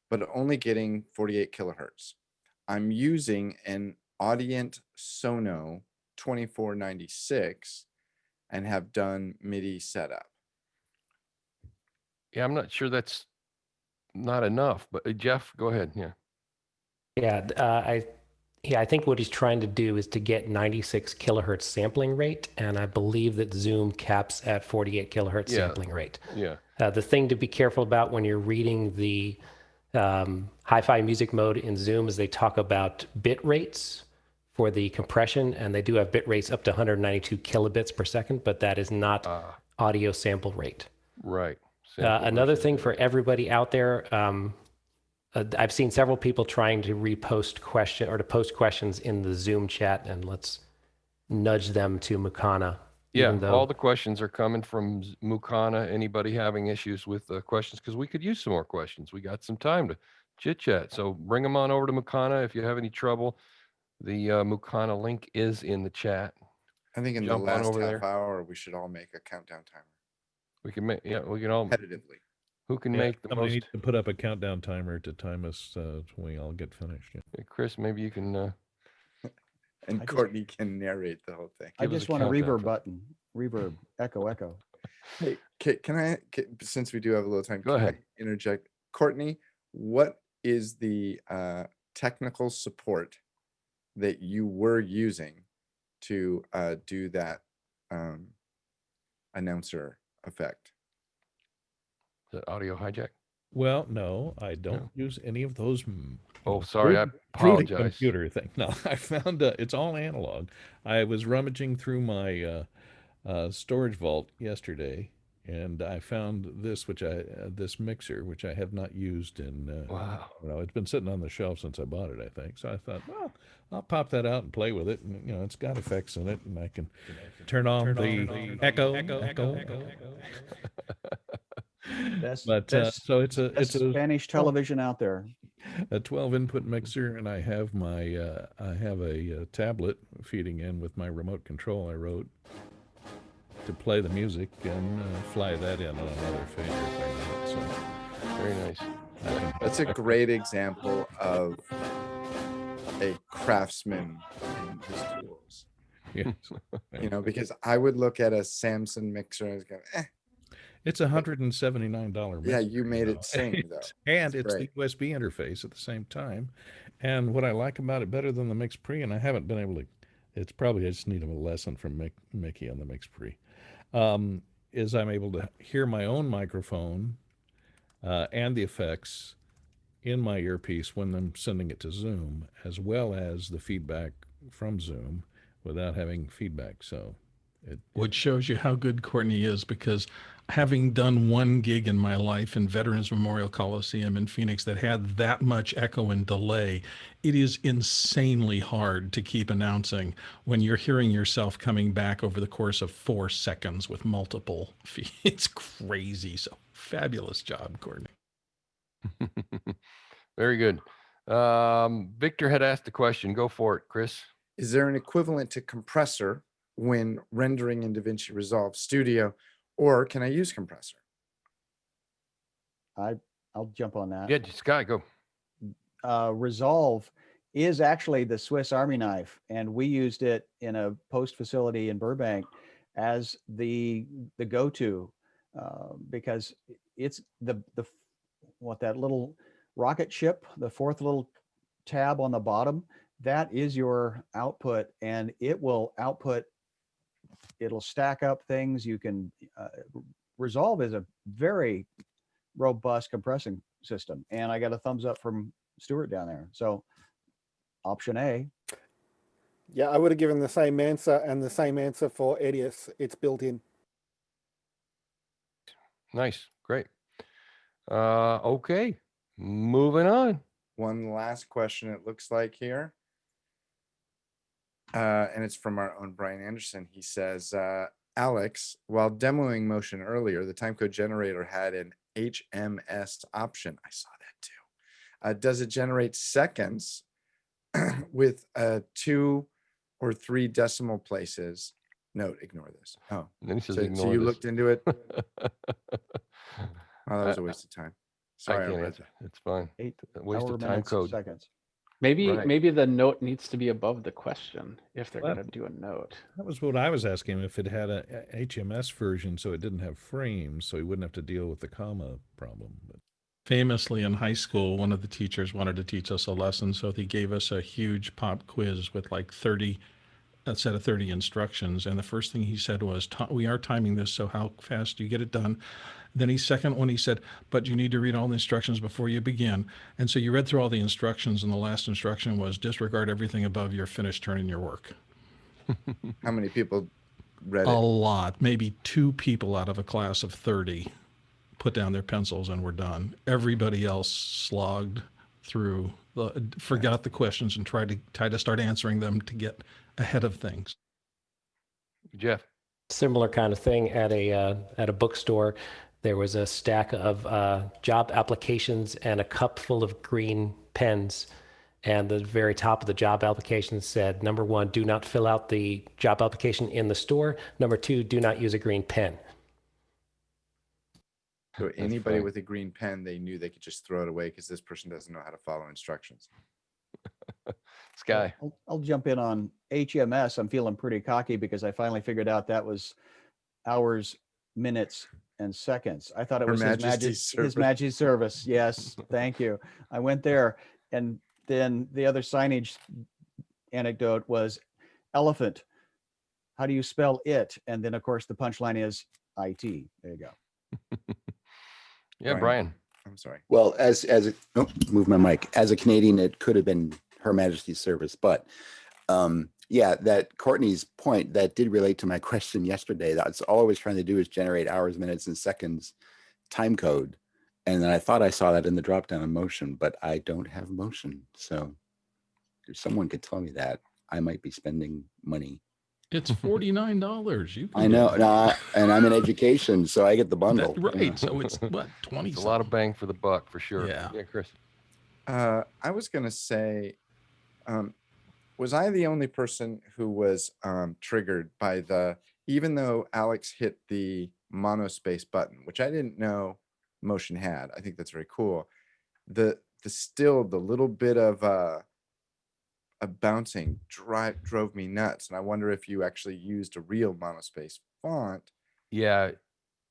but only getting 48 kilohertz. I'm using an Audient Sono 2496 and have done MIDI setup. Yeah, I'm not sure that's not enough, but Jeff, go ahead. I think what he's trying to do is to get 96 kilohertz sampling rate, and I believe that Zoom caps at 48 kilohertz sampling rate. Yeah. The thing to be careful about when you're reading the hi-fi music mode in Zoom is they talk about bit rates for the compression, and they do have bit rates up to 192 kilobits per second, but that is not audio sample rate. Right. Another thing for everybody out there, I've seen several people trying to post questions in the Zoom chat, and let's nudge them to Mukana. Yeah, all the questions are coming from Mukana. Anybody having issues with questions? Because we could use some more questions. We got some time to chit chat. So bring them on over to Mukana if you have any trouble. The Mukana link is in the chat. I think in the last half hour, we should all make a countdown timer. We can make, we can all competitively. Who can make the most? Need to put up a countdown timer to time us when we all get finished. Yeah. Chris, maybe you can. And Courtney can narrate the whole thing. I just want a reverb button. Reverb, echo. Hey, since we do have a little time, go ahead. Interject. Courtney, what is the technical support that you were using to do that announcer effect? The audio hijack? Well, no, I don't use any of those. Oh, sorry, I apologize. Computer thing. No, I found it's all analog. I was rummaging through my storage vault yesterday, and I found this, this mixer, which I have not used in. Wow. It's been sitting on the shelf since I bought it, I think. So I thought, well, I'll pop that out and play with it, and it's got effects in it, and I can turn on the echo. So it's a Spanish television out there. A 12 input mixer, and I have my I have a tablet feeding in with my remote control I wrote to play the music and fly that in on another fader. So very nice. That's a great example of a craftsman and his tools. Yes. Because I would look at a Samson mixer and go, It's $179. Yeah, you made it sing though. And It's it's the great. USB interface at the same time. And what I like about it better than the MixPre, and I haven't been able to, it's probably I just need a lesson from Mickey on the MixPre, is I'm able to hear my own microphone and the effects in my earpiece when I'm sending it to Zoom, as well as the feedback from Zoom without having feedback. So Which shows you how good Courtney is, because having done one gig in my life in Veterans Memorial Coliseum in Phoenix that had that much echo and delay, it is insanely hard to keep announcing when you're hearing yourself coming back over the course of 4 seconds with multiple feeds. It's crazy. So fabulous job, Courtney. Very good. Victor had asked the question. Go for it, Chris. Is there an equivalent to compressor when rendering in DaVinci Resolve Studio, or can I use compressor? I'll jump on that. Yeah, Sky, go. Resolve is actually the Swiss Army knife, and we used it in a post facility in Burbank as the go-to because it's the that little rocket ship, the fourth little tab on the bottom, that is your output, and it will output. It'll stack up things. You can Resolve is a very robust compressing system, and I got a thumbs up from Stuart down there. So option A. Yeah, I would have given the same answer, and the same answer for Edius. It's built in. Nice. Great. Okay. Moving on. One last question, it looks like here. And it's from our own Brian Anderson. He says, Alex, while demoing Motion earlier, the timecode generator had an HMS option. I saw that too. Does it generate seconds with 2 or 3 decimal places? Note, ignore this. Oh, then he says, so you looked into it? Oh, that was a waste of time. Sorry, I can't read answer. It's fine. 8 Waste hour of time minutes code. seconds. Maybe the note needs to be above the question if they're Well, going to do a note. That was what I was asking him, if it had a HMS version so it didn't have frames, so he wouldn't have to deal with the comma problem. But Famously in high school, one of the teachers wanted to teach us a lesson, so he gave us a huge pop quiz with like 30, a set of 30 instructions. And the first thing he said was, we are timing this, so how fast do you get it done? Then he said, but you need to read all the instructions before you begin. And so you read through all the instructions, and the last instruction was disregard everything above your finished turning your work. How many people read A it? lot, maybe 2 people out of a class of 30 put down their pencils and were done. Everybody else slogged through, forgot the questions and tried to start answering them to get ahead of things. Jeff. Similar kind of thing at a bookstore. There was a stack of job applications and a cup full of green pens. And the very top of the job application said, number 1, do not fill out the job application in the store. Number 2, do not use a green pen. So anybody with a green pen, they knew they could just throw it away because this person doesn't know how to follow instructions. Sky. I'll jump in on HMS. I'm feeling pretty cocky because I finally figured out that was hours, minutes, and seconds. I thought it was His Majesty's Service. Yes, thank you. I went there, and then the other signage anecdote was elephant. How do you spell it? And then, of course, the punchline is IT. There you go. Yeah, Brian. I'm sorry. Well, move my mic. As a Canadian, it could have been Her Majesty's Service, but yeah, that Courtney's point that did relate to my question yesterday. That's all I was trying to do is generate hours, minutes, and seconds time code, and then I thought I saw that in the drop down in Motion, but I don't have Motion. So if someone could tell me that, I might be spending money. It's $49. You can I know, and I'm in education, so I get the bundle. Right. So it's what, 20? It's a lot of bang for the buck for sure. Yeah. Yeah, Chris. I was going to say, was I the only person who was triggered by even though Alex hit the monospace button, which I didn't know Motion had. I think that's very cool. The little bit of a bouncing drove me nuts. And I wonder if you actually used a real monospace font. Yeah.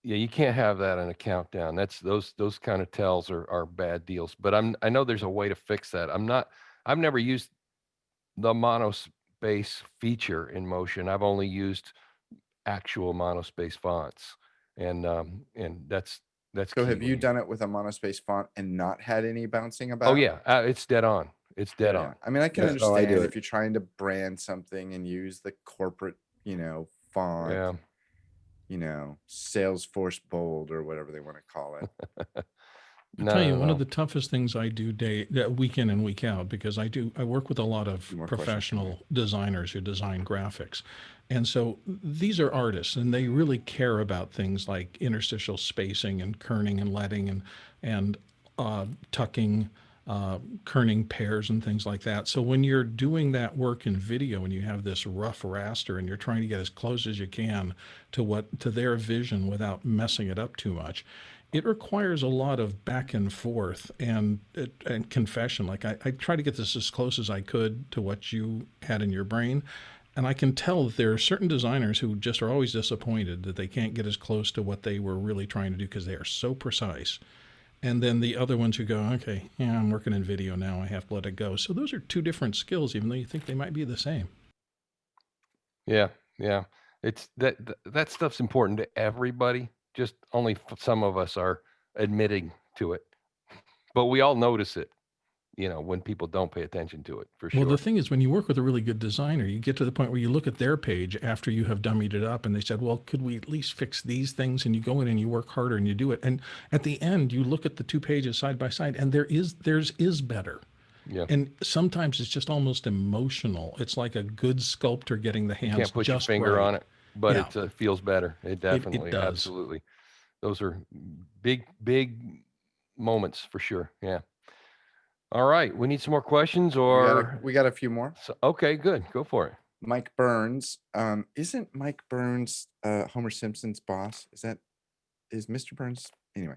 Yeah, you can't have that in a countdown. That's those kind of tells are bad deals. But I know there's a way to fix that. I've never used the monospace feature in Motion. I've only used actual monospace fonts, and that's So key have when you done it with a monospace font and not had any bouncing about? Oh yeah, it's dead on. It's dead on. I mean, I can That's how I do understand it. if you're trying to brand something and use the corporate, font, Yeah. Salesforce bold or whatever they want to call it. I tell you, one of the toughest things I do week in and week out, because I work with a lot of professional designers who design graphics. And so these are artists, and they really care about things like interstitial spacing and kerning and leading and tucking, kerning pairs and things like that. So when you're doing that work in video and you have this rough raster and you're trying to get as close as you can to their vision without messing it up too much, it requires a lot of back and forth and confession. Like I try to get this as close as I could to what you had in your brain. And I can tell that there are certain designers who just are always disappointed that they can't get as close to what they were really trying to do because they are so precise. And then the other ones who go, okay, yeah, I'm working in video now, I have to let it go. So those are two different skills, even though you think they might be the same. Yeah. It's that stuff's important to everybody. Just only some of us are admitting to it, but we all notice it, when people don't pay attention to it, for sure. Well, the thing is, when you work with a really good designer, you get to the point where you look at their page after you have dummied it up and they said, well, could we at least fix these things? And you go in and you work harder and you do it. And at the end, you look at the two pages side by side and theirs is better. Yeah. And sometimes it's just almost emotional. It's like a good sculptor getting the hands Can't put your just finger right. on it, but Yeah. it feels better. It definitely, does. absolutely. Those are big moments for sure. Yeah. All right. We need some more questions, or We got a few more. Okay, good. Go for it. Mike Burns. Isn't Mike Burns Homer Simpson's boss? Is Mr. Burns? Anyway,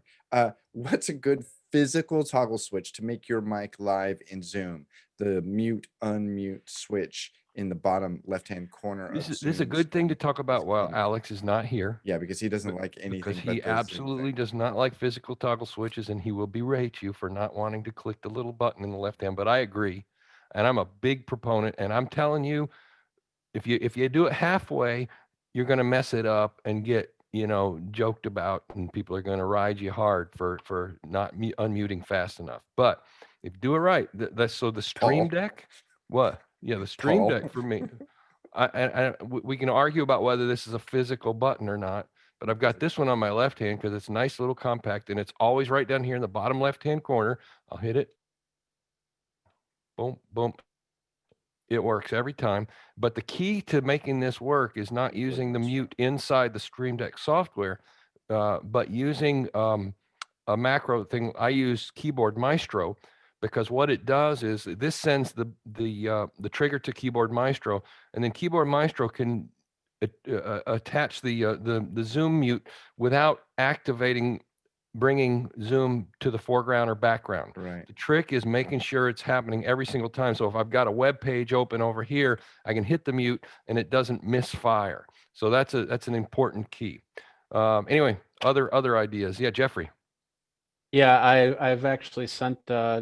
what's a good physical toggle switch to make your mic live in Zoom? The mute, unmute switch in the bottom left-hand corner. This is a good thing to talk about while Alex is not here. Yeah, because he doesn't like anything. Because but he the Zoom absolutely does not like physical toggle switches, and he will berate you for not wanting to click the little button in the left hand. But I agree, and I'm a big proponent. And I'm telling you, if you do it halfway, you're going to mess it up and get joked about, and people are going to ride you hard for not unmuting fast enough. But if you do it right, so the Stream Deck, what? Yeah, the Stream Deck for me. We can argue about whether this is a physical button or not, but I've got this one on my left hand because it's a nice little compact, and it's always right down here in the bottom left-hand corner. I'll hit it. Boom, boom. It works every time. But the key to making this work is not using the mute inside the Stream Deck software, but using a macro thing. I use Keyboard Maestro, because what it does is this sends the trigger to Keyboard Maestro, and then Keyboard Maestro can attach the Zoom mute without bringing Zoom to the foreground or background. Right. The trick is making sure it's happening every single time. So if I've got a web page open over here, I can hit the mute and it doesn't misfire. So that's an important key. Anyway, other ideas. Yeah, Jeffrey. Yeah, I've actually sent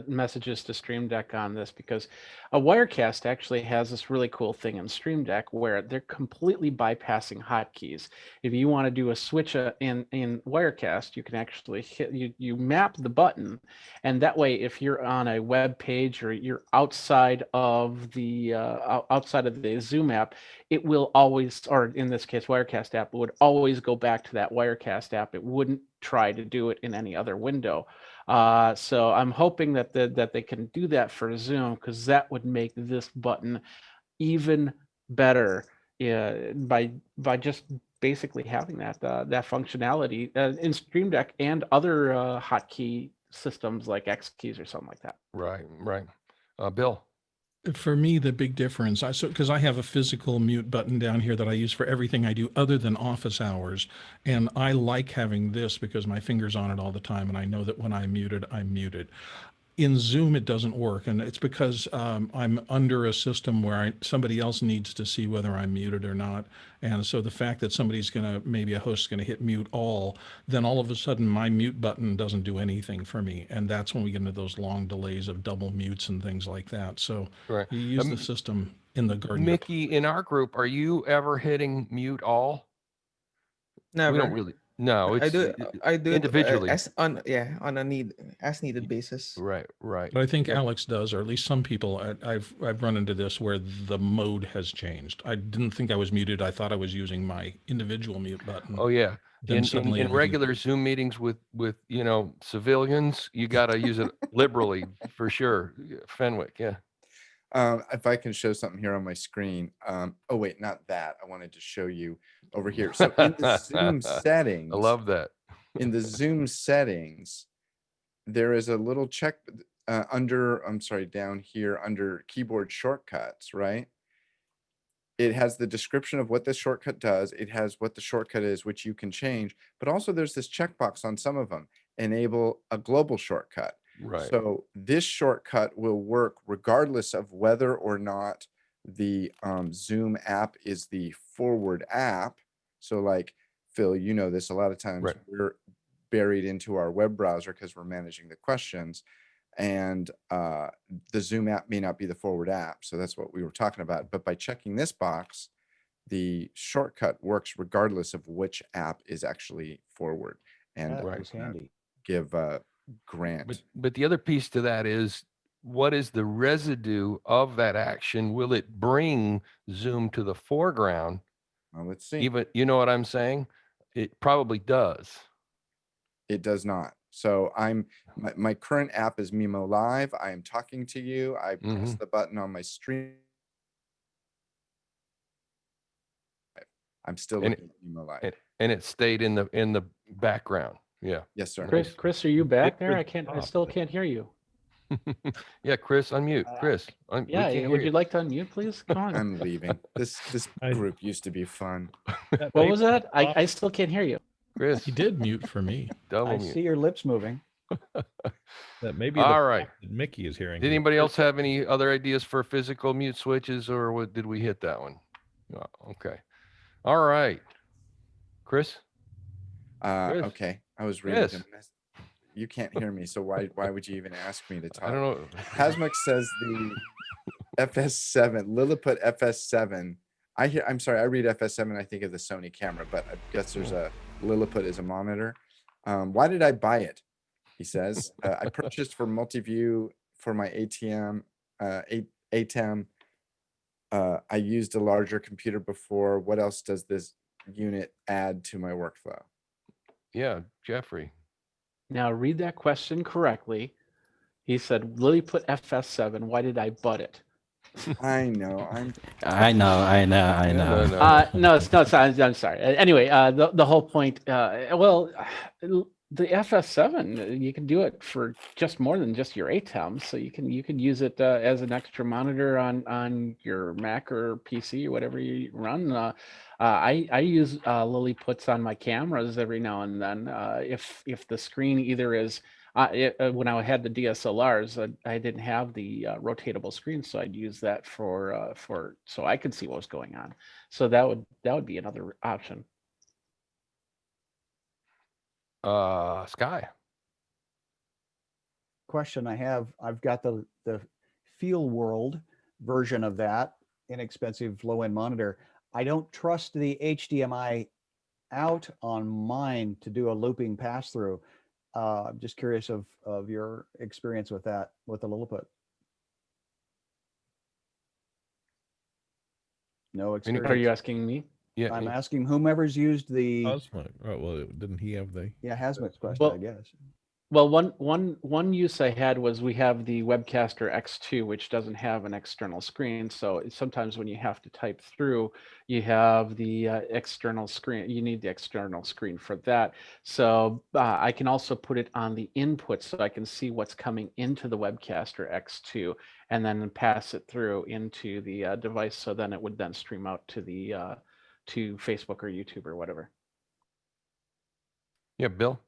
messages to Stream Deck on this, because a Wirecast actually has this really cool thing in Stream Deck where they're completely bypassing hotkeys. If you want to do a switch in Wirecast, you can actually you map the button, and that way, if you're on a web page or you're outside of the Zoom app, it will always, or in this case, Wirecast app, it would always go back to that Wirecast app. It wouldn't try to do it in any other window. So I'm hoping that they can do that for Zoom, because that would make this button even better by just basically having that functionality in Stream Deck and other hotkey systems like X keys or something like that. Right. Bill. For me, the big difference, because I have a physical mute button down here that I use for everything I do other than office hours. And I like having this because my finger's on it all the time. And I know that when I'm muted, I'm muted. in Zoom, it doesn't work. And it's because I'm under a system where somebody else needs to see whether I'm muted or not. And so the fact that somebody's going to, maybe a host's going to hit mute all, then all of a sudden my mute button doesn't do anything for me. And that's when we get into those long delays of double mutes and things like that. So Right. you use the system in the garden. Mickey, in our group, are you ever hitting mute all? Never. We don't really. No, it's I do individually. as on a as needed basis. Right, right. But I think Alex does, or at least some people. I've run into this where the mode has changed. I didn't think I was muted. I thought I was using my individual mute button. Oh yeah. Then In regular Zoom meetings with civilians, you got to use it liberally for sure. Fenwick, yeah. If I can show something here on my screen. Oh wait, not that. I wanted to show you over here. So in the Zoom settings, I love that. In the Zoom settings, there is a little check down here under keyboard shortcuts, right? It has the description of what this shortcut does. It has what the shortcut is, which you can change, but also there's this checkbox on some of them, enable a global shortcut. Right. So this shortcut will work regardless of whether or not the Zoom app is the forward app. So like, Phil, you know this, a lot of times we're buried into our web browser because we're managing the questions, and the Zoom app may not be the forward app. So that's what we were talking about. But by checking this box, the shortcut works regardless of which app is actually forward. And that's handy. Give Grant. But the other piece to that is, what is the residue of that action? Will it bring Zoom to the foreground? Well, let's see. Even, you know what I'm saying? It probably does. It does not. So my current app is Mimo Live. I am talking to you. I press the button on my stream. I'm still looking at Mimo Live. And it stayed in the background. Yeah. Yes, sir. Chris, are you back there? I still can't hear you. Yeah, Chris, unmute. Chris, yeah, would you like to unmute, please? Come on. I'm leaving. This group used to be fun. What was that? I still can't hear you. Chris, he did mute for me. I see your lips moving. That maybe all right. Mickey is hearing. Did anybody else have any other ideas for physical mute switches, or did we hit that one? Oh, okay. All right. Chris? Okay. I was reading. You can't hear me, so why would you even ask me to talk? I don't know. Hasmuk says the FS7, Lilliput FS7. I'm sorry, I read FS7, I think of the Sony camera, but I guess there's a Lilliput as a monitor. Why did I buy it? He says, I purchased for multi-view for my ATEM. I used a larger computer before. What else does this unit add to my workflow? Yeah, Jeffrey. Now read that question correctly. He said, Lilliput FS7, why did I butt it? I know. I know. No, it's not. I'm sorry. Anyway, the whole point. Well, the FS7, you can do it for just more than just your ATEM. So you can use it as an extra monitor on your Mac or PC or whatever you run. I use Lilliputs on my cameras every now and then. If the screen either is when I had the DSLRs, I didn't have the rotatable screen, so I'd use that for so I could see what was going on. So that would be another option. Sky. Question I have, I've got the Feel World version of that inexpensive low-end monitor. I don't trust the HDMI out on mine to do a looping pass-through. I'm just curious of your experience with that, with the Lilliput. No experience. Are you asking me? Yeah, I'm asking whomever's used the. Hasmuk. Oh, well, didn't he have the? Yeah, Hasmuk's question, I guess. Well, one use I had was we have the Webcaster X2, which doesn't have an external screen. So sometimes when you have to type through, you have the external screen. You need the external screen for that. So I can also put it on the input so I can see what's coming into the Webcaster X2 and then pass it through into the device. So then it would then stream out to the to Facebook or YouTube or whatever. Yeah, Bill.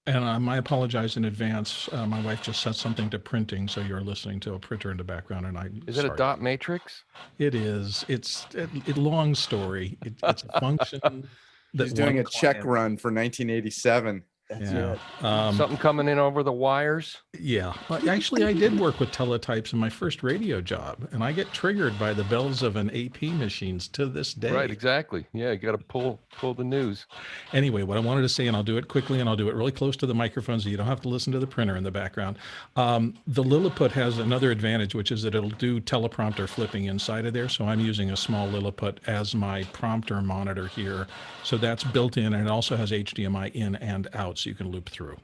And I apologize in advance. My wife just set something to printing, so you're listening to a printer in the background, and Is it a dot matrix? It is. It's a long story. It's a function. He's doing a check run for 1987. That's Yeah. it. Something coming in over the wires? Yeah. Well, actually, I did work with teletypes in my first radio job, and I get triggered by the bells of an AP machines to this day. Right, exactly. Yeah, you got to pull the news. Anyway, what I wanted to say, and I'll do it quickly, and I'll do it really close to the microphone so you don't have to listen to the printer in the background. The Lilliput has another advantage, which is that it'll do teleprompter flipping inside of there. So I'm using a small Lilliput as my prompter monitor here. So that's built in, and it also has HDMI in and out, so you can loop through.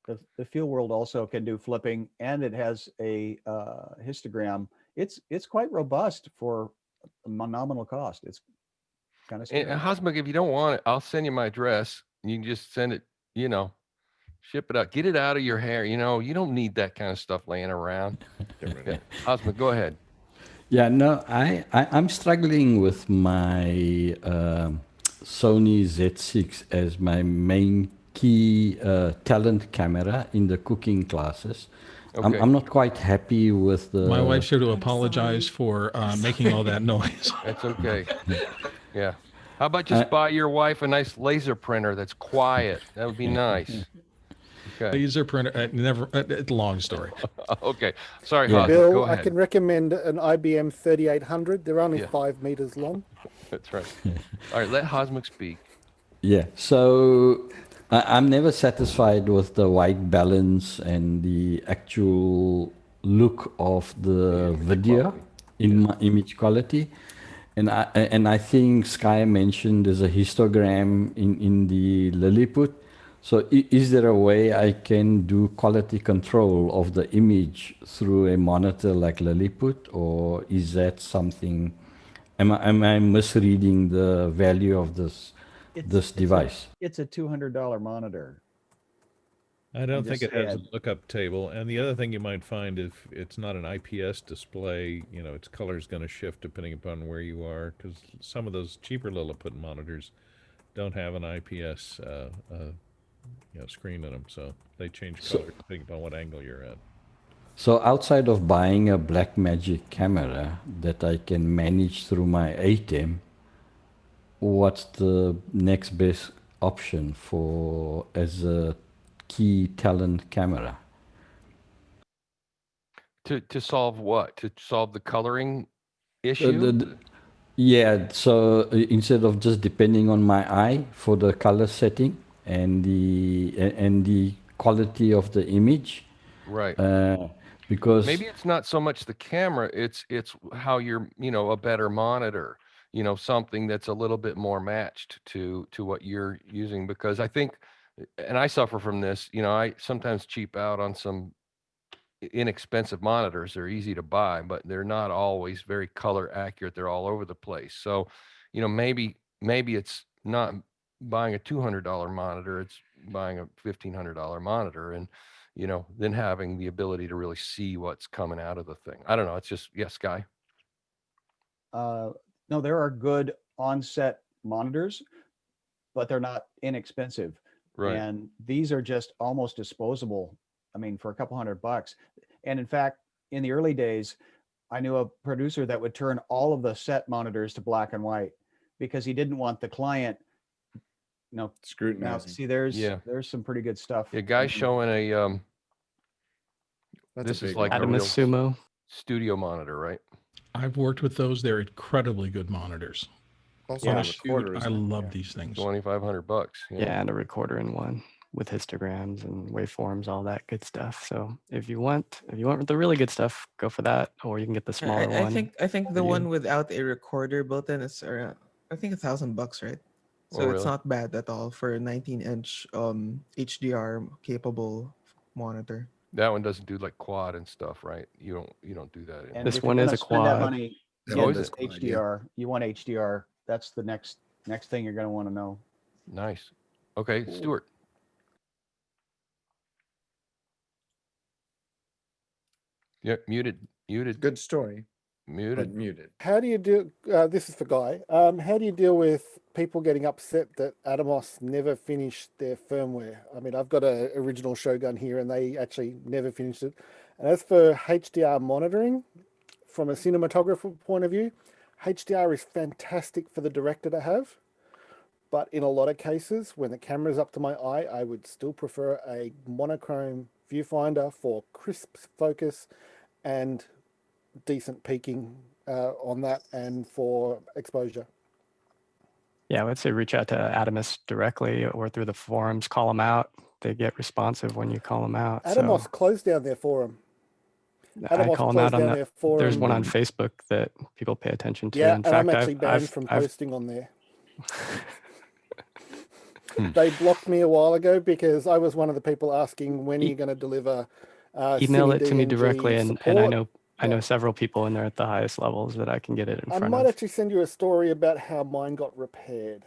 The Field World also can do flipping, and it has a histogram. It's quite robust for a nominal cost. It's kind of scary. And Hosmuk, if you don't want it, I'll send you my address. You can just send it, ship it out. Get it out of your hair. You don't need that kind of stuff laying around. Yeah. Hosmuk, go ahead. Yeah, no, I'm struggling with my Sony Z6 as my main key talent camera in the cooking classes. Okay. I'm not quite happy with the... My wife's here to apologize for making all that noise. That's okay. Yeah. How about just buy your wife a nice laser printer that's quiet? That would be nice. Okay. Laser printer, long story. Okay. Sorry, Yeah. Hosmuk, Bill, go I ahead. can recommend an IBM 3800. They're only 5 meters long. That's right. All right, let Hosmuk speak. Yeah, so I'm never satisfied with the white balance and the actual look of the video in my image quality. And I think Sky mentioned there's a histogram in the Lilliput. So is there a way I can do quality control of the image through a monitor like Lilliput, or is that something, am I misreading the value of this device? It's a $200 monitor. I don't think just it has a add- lookup table. And the other thing you might find, if it's not an IPS display, its color is going to shift depending upon where you are, because some of those cheaper Lilliput monitors don't have an IPS screen in them, so they change color depending upon what angle you're at. So outside of buying a Blackmagic camera that I can manage through my ATEM, what's the next best option for as a key talent camera? To solve what? To solve the coloring issue? Yeah, so instead of just depending on my eye for the color setting and the quality of the image, Right. because Maybe it's not so much the camera, it's how you're, a better monitor, something that's a little bit more matched to what you're using, because I think, and I suffer from this, I sometimes cheap out on some inexpensive monitors. They're easy to buy, but they're not always very color accurate. They're all over the place. So, maybe it's not buying a $200 monitor, it's buying a $1,500 monitor, and then having the ability to really see what's coming out of the thing. I don't know. It's just, yes, Guy. No, there are good on-set monitors, but they're not inexpensive. Right. And these are just almost disposable. I mean, for a couple $100. And in fact, in the early days, I knew a producer that would turn all of the set monitors to black and white because he didn't want the client, scrutinizing. Now, see, there's some pretty good stuff. Yeah, Guy's showing a this is like a ATEM real Sumo studio monitor, right? I've worked with those. They're incredibly good monitors. Also On a a shoot, recorder, I isn't it? love these things. $2,500. Yeah, and a recorder in one with histograms and waveforms, all that good stuff. So if you want the really good stuff, go for that, or you can get the smaller I one. think the for one you. without a recorder built in is around, I think $1,000, right? So Oh, it's really? not bad at all for a 19-inch HDR capable monitor. That one doesn't do like quad and stuff, right? You don't do that. And This if you're one is gonna a spend that quad. money, That get one the does quad, yeah. HDR. You want HDR. That's the next thing you're going to want to know. Nice. Okay, Stuart. Yeah, muted. Good story. But muted. How do you do? This is for Guy. How do you deal with people getting upset that Atomos never finished their firmware? I mean, I've got an original Shogun here, and they actually never finished it. And as for HDR monitoring, from a cinematographer point of view, HDR is fantastic for the director to have. But in a lot of cases, when the camera's up to my eye, I would still prefer a monochrome viewfinder for crisp focus and decent peaking on that, and for exposure. Yeah, I would say reach out to Atomus directly or through the forums, call them out. They get responsive when you call them out. Atomos closed down their forum. I call them out on that. There's one on Facebook that people pay attention to. Yeah, In and fact, I'm actually banned from posting on there. They blocked me a while ago because I was one of the people asking, when are you going to deliver email it to me directly, and I know Yeah. several people in there at the highest levels that I can get it in I front might of. actually send you a story about how mine got repaired.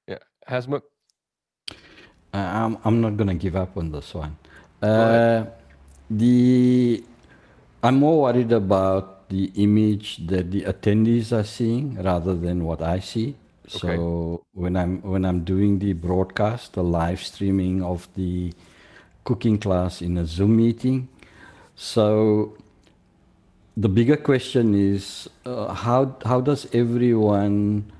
Yeah, Hasmukh. I'm not gonna give up on this one. Go ahead. I'm more worried about the image that the attendees are seeing rather than what I see. So when I'm doing the broadcast, the live streaming of the cooking class in a Zoom meeting, so the bigger question is how does everyone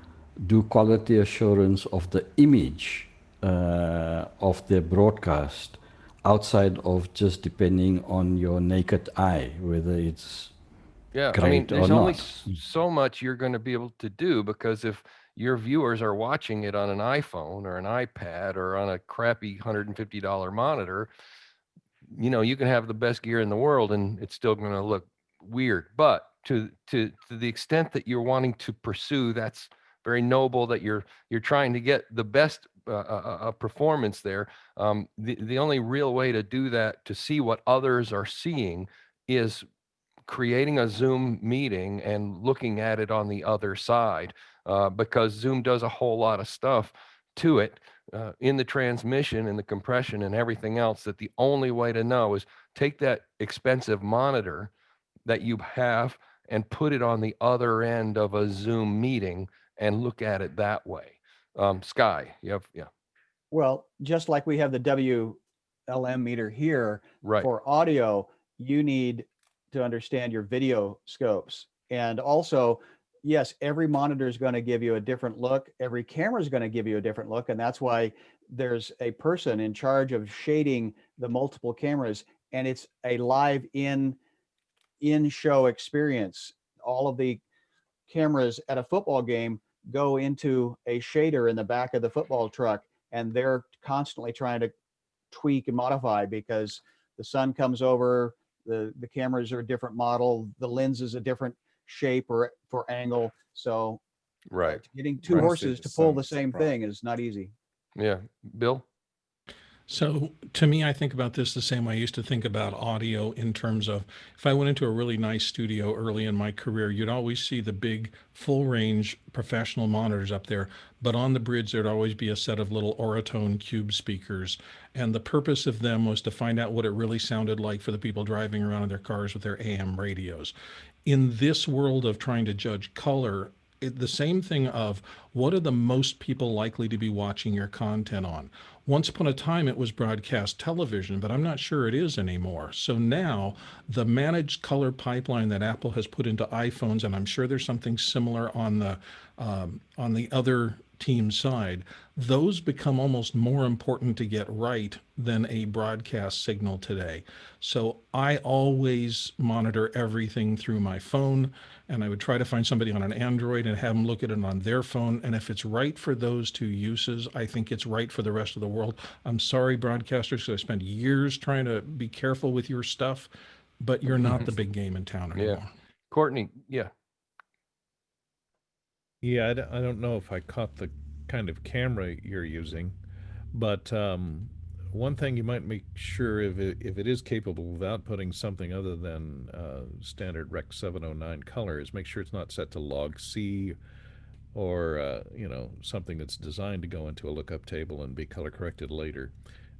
do quality assurance of the image of their broadcast outside of just depending on your naked eye, whether it's Yeah, great I mean, there's or only not. so much you're going to be able to do, because if your viewers are watching it on an iPhone or an iPad or on a crappy $150 monitor, you know, you can have the best gear in the world and it's still going to look weird. But to the extent that you're wanting to pursue, that's very noble, that you're trying to get the best performance there. The only real way to do that, to see what others are seeing, is creating a Zoom meeting and looking at it on the other side, because Zoom does a whole lot of stuff to it in the transmission and the compression and everything else, that the only way to know is take that expensive monitor that you have and put it on the other end of a Zoom meeting and look at it that way. Sky, yeah. Well, just like we have the WLM meter here, Right. for audio, you need to understand your video scopes. And also, yes, every monitor is going to give you a different look. Every camera is going to give you a different look. And that's why there's a person in charge of shading the multiple cameras. And it's a live in-show experience. All of the cameras at a football game go into a shader in the back of the football truck, and they're constantly trying to tweak and modify because the sun comes over, the cameras are a different model, the lens is a different shape or for angle. So getting two horses to pull the same thing is not easy. Yeah. Bill? So to me, I think about this the same way I used to think about audio, in terms of, if I went into a really nice studio early in my career, you'd always see the big full range professional monitors up there, but on the bridge there'd always be a set of little Oratone cube speakers, and the purpose of them was to find out what it really sounded like for the people driving around in their cars with their AM radios. In this world of trying to judge color, the same thing of, what are the most people likely to be watching your content on? Once upon a time, it was broadcast television, but I'm not sure it is anymore. So now the managed color pipeline that Apple has put into iPhones, and I'm sure there's something similar on the other team side, those become almost more important to get right than a broadcast signal today. So I always monitor everything through my phone, and I would try to find somebody on an Android and have them look at it on their phone. And if it's right for those two uses, I think it's right for the rest of the world. I'm sorry, broadcasters, because I spent years trying to be careful with your stuff, but you're not the big game in town anymore. Yeah. Courtney, yeah. Yeah, I don't know if I caught the kind of camera you're using, but one thing you might make sure, if it is capable of outputting something other than standard Rec 709 color, is make sure it's not set to log C or something that's designed to go into a lookup table and be color corrected later.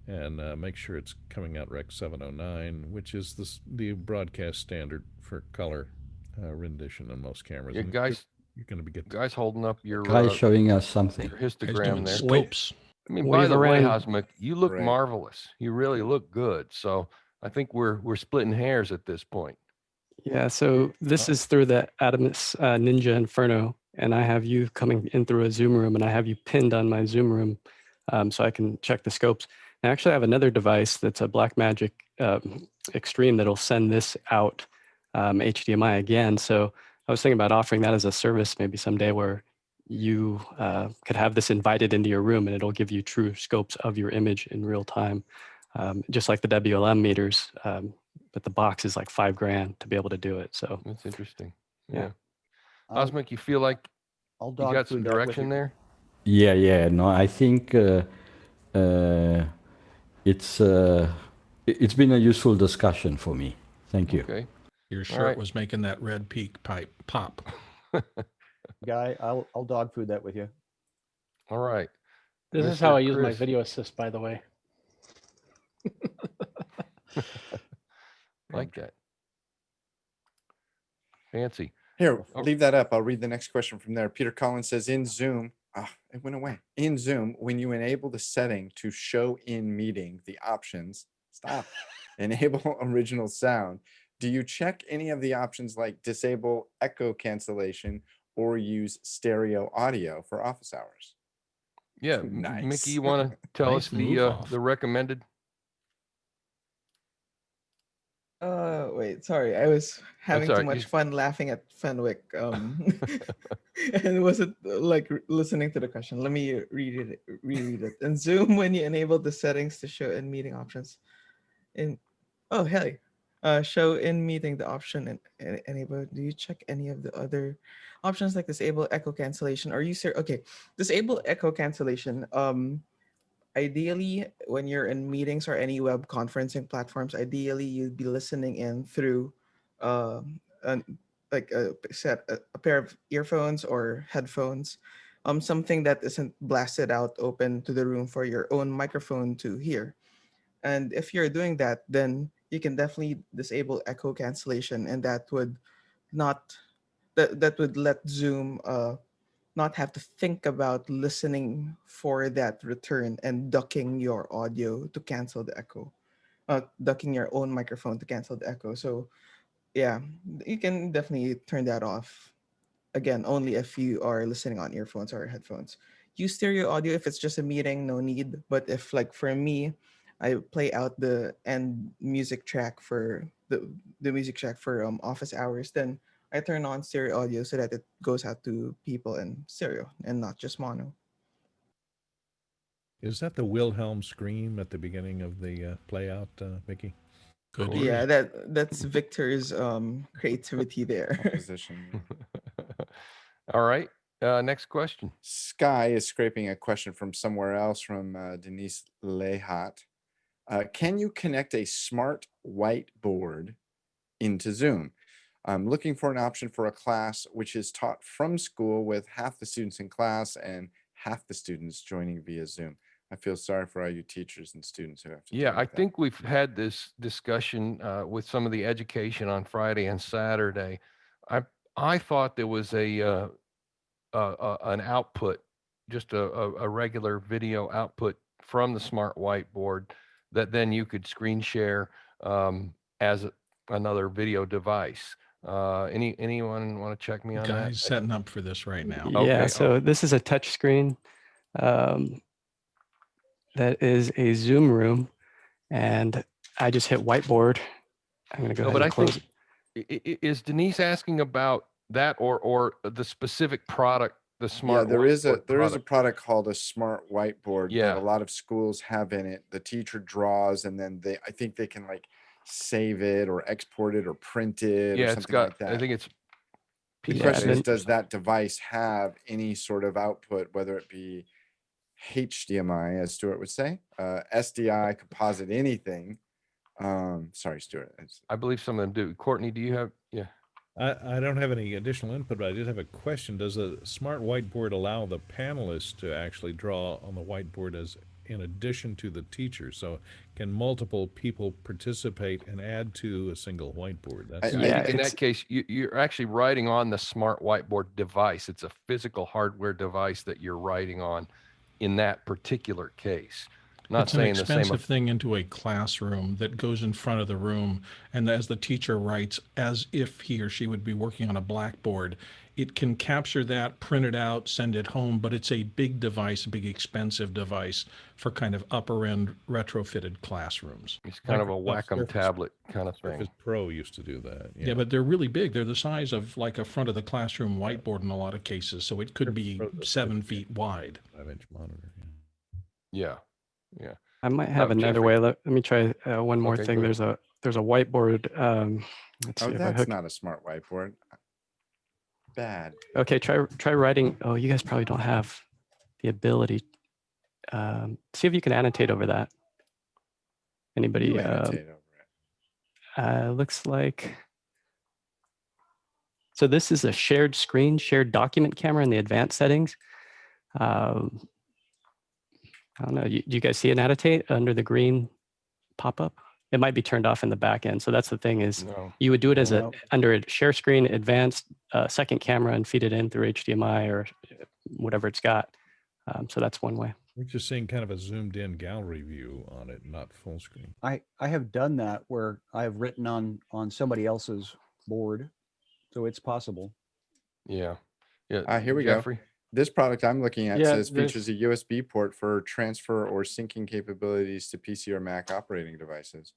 and make sure it's coming out Rec 709, which is the broadcast standard for color rendition on most cameras. Yeah, And guys, you're going to be guys holding up your Guy showing us something. your histogram there. Scopes. I mean, by Wave the way, around. Hosmic, you look Right. marvelous. You really look good. So I think we're splitting hairs at this point. Yeah, so this is through the ATEM Ninja Inferno, and I have you coming in through a Zoom room, and I have you pinned on my Zoom room, so I can check the scopes. And actually, I have another device that's a Blackmagic Extreme that'll send this out HDMI again. So I was thinking about offering that as a service maybe someday, where you could have this invited into your room, and it'll give you true scopes of your image in real time, just like the WLM meters. But the box is like $5,000 to be able to do it. So That's interesting. Yeah. Yeah. Cosmic, you feel like I'll you dog got food some that with direction you. there? Yeah. No, I think it's been a useful discussion for me. Thank you. Okay. Your shirt was making that red peak pipe pop. Guy, I'll dog food that with you. All right. This is how I use my video assist, by the way. Like that. Fancy. Here, leave that up. I'll read the next question from there. Peter Collins says, in Zoom, it went away. In Zoom, when you enable the setting to show in meeting the options, enable original sound, do you check any of the options like disable echo cancellation or use stereo audio for office hours? Yeah. Nice. Mickey, you want to tell us the recommended? Wait, sorry. I was having too much fun laughing at Fenwick. And wasn't like listening to the question. Let me reread it. In Zoom, when you enable the settings to show in meeting options, show in meeting the option and enable. Do you check any of the other options like disable echo cancellation? Are you disable echo cancellation. Ideally, when you're in meetings or any web conferencing platforms, ideally you'd be listening in through a pair of earphones or headphones, something that isn't blasted out open to the room for your own microphone to hear. And if you're doing that, then you can definitely disable echo cancellation, and that would let Zoom not have to think about listening for that return and ducking your audio to cancel the echo, ducking your own microphone to cancel the echo. So yeah, you can definitely turn that off. Again, only if you are listening on earphones or headphones. Use stereo audio if it's just a meeting, no need. But if like for me, I play out the end music track for the music track for office hours, then I turn on stereo audio so that it goes out to people in stereo and not just mono. Is that the Wilhelm scream at the beginning of the play out, Mickey? Good. Yeah, that's Victor's creativity there. Position. All right. Next question. Sky is scraping a question from somewhere else from Denise Lehat. Can you connect a smart whiteboard into Zoom? I'm looking for an option for a class which is taught from school with half the students in class and half the students joining via Zoom. I feel sorry for all you teachers and students who have to. Yeah, I think we've had this discussion with some of the education on Friday and Saturday. I thought there was an output, just a regular video output from the smart whiteboard that then you could screen share as another video device. Anyone want to check me on that? Guy's setting up for this right now. Yeah, Okay. so this is a touch screen that is a Zoom room, and I just hit whiteboard. I'm going to go ahead and close it. Is Denise asking about that or the specific product, the smart? Yeah, there is a product called a smart whiteboard Yeah. that a lot of schools have in it. The teacher draws, and then I think they can like save it or export it or print it or something like that. I think it's. The question is, does that device have any sort of output, whether it be HDMI, as Stuart would say, SDI, composite, anything? Sorry, Stuart. I believe some of them do. Courtney, do you have? Yeah. I don't have any additional input, but I did have a question. Does a smart whiteboard allow the panelists to actually draw on the whiteboard as in addition to the teacher. So can multiple people participate and add to a single whiteboard? That's I think in that case, you're actually writing on the smart whiteboard device. It's a physical hardware device that you're writing on in that particular case. Not It's an saying the same. expensive thing into a classroom that goes in front of the room, and as the teacher writes, as if he or she would be working on a blackboard, it can capture that, print it out, send it home, but it's a big device, a big expensive device for kind of upper end retrofitted classrooms. It's kind of a Wacom tablet kind of thing. Surface Pro used to do that. Yeah, but they're really big. They're the size of like a front of the classroom whiteboard in a lot of cases, so it could be 7 feet wide. 5-inch monitor. Yeah. Yeah. I might have another Jeffrey. way. Let me try one more Okay, thing. go ahead. There's a whiteboard. Let's see Oh, if I that's hook. not a smart whiteboard. Bad. Okay, try writing. Oh, you guys probably don't have the ability. See if you can annotate over that. Anybody? You annotate over it. Looks like. So this is a shared screen, shared document camera in the advanced settings. I don't know. Do you guys see an annotate under the green pop-up? It might be turned off in the back end. So that's the thing is you would do it as under a share screen, advanced second camera and feed it in through HDMI or whatever it's got. So that's one way. We're just seeing kind of a zoomed in gallery view on it, not full screen. I have done that where I have written on somebody else's board. So it's possible. Yeah. Yeah. Here we Jeffrey? go. This product I'm looking at Yeah, says features a USB port for transfer or syncing capabilities to PC or Mac operating devices.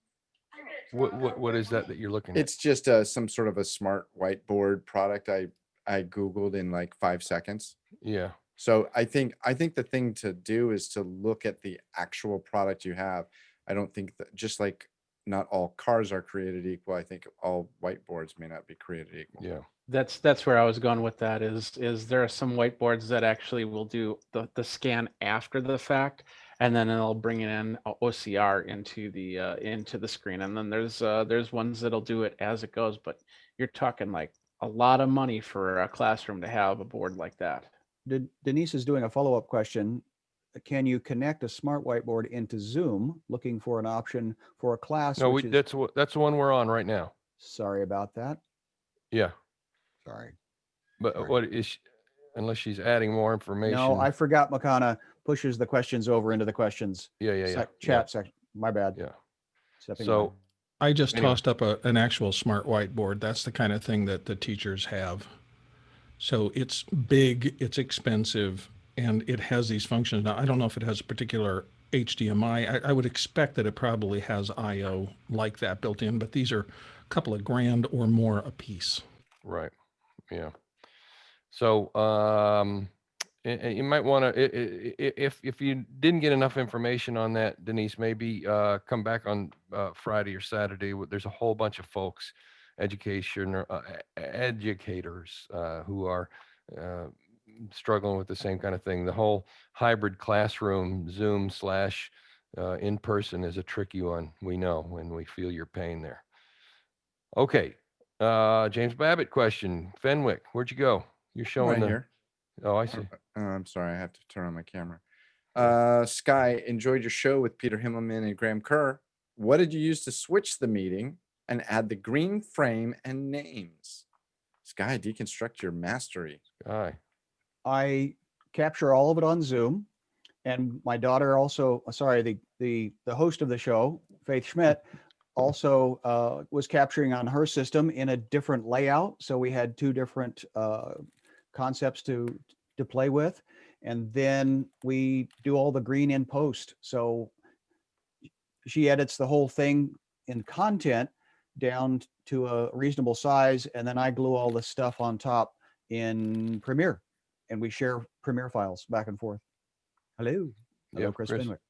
What is that you're looking at? It's just some sort of a smart whiteboard product I Googled in like 5 seconds. Yeah. So I think the thing to do is to look at the actual product you have. I don't think that, just like not all cars are created equal, I think all whiteboards may not be created equal. Yeah. That's where I was going with that is there are some whiteboards that actually will do the scan after the fact, and then it'll bring it in OCR into the screen, and then there's ones that'll do it as it goes, but you're talking like a lot of money for a classroom to have a board like that. Denise is doing a follow-up question. Can you connect a smart whiteboard into Zoom? Looking for an option for a class. No, that's the one we're on right now. Sorry about that. Yeah. Sorry. But Sorry. what is unless she's adding more information? No, I forgot Mukana pushes the questions over into the questions. Yeah. Chat section. My bad. Yeah. So I just tossed up an actual smart whiteboard. That's the kind of thing that the teachers have. So it's big, it's expensive, and it has these functions. Now, I don't know if it has a particular HDMI. I would expect that it probably has I/O like that built in, but these are a couple of grand or more a piece. Right. Yeah. So you might want to, if you didn't get enough information on that, Denise, maybe come back on Friday or Saturday. There's a whole bunch of folks, educators who are struggling with the same kind of thing. The whole hybrid classroom, Zoom / in person is a tricky one. We know when we feel your pain there. Okay. James Babbitt question. Fenwick, where'd you go? You're showing right here. Oh, I see. I'm sorry, I have to turn on my camera. Sky, enjoyed your show with Peter Himmelman and Graham Kerr. What did you use to switch the meeting and add the green frame and names? Sky, deconstruct your mastery. Sky. I capture all of it on Zoom, and my daughter also, sorry, the host of the show, Faith Schmidt, also was capturing on her system in a different layout. So we had two different concepts to play with. And then we do all the green in post. So she edits the whole thing in content down to a reasonable size. And then I glue all the stuff on top in Premiere. And we share Premiere files back and forth. Hello. Hello, Chris Fenwick.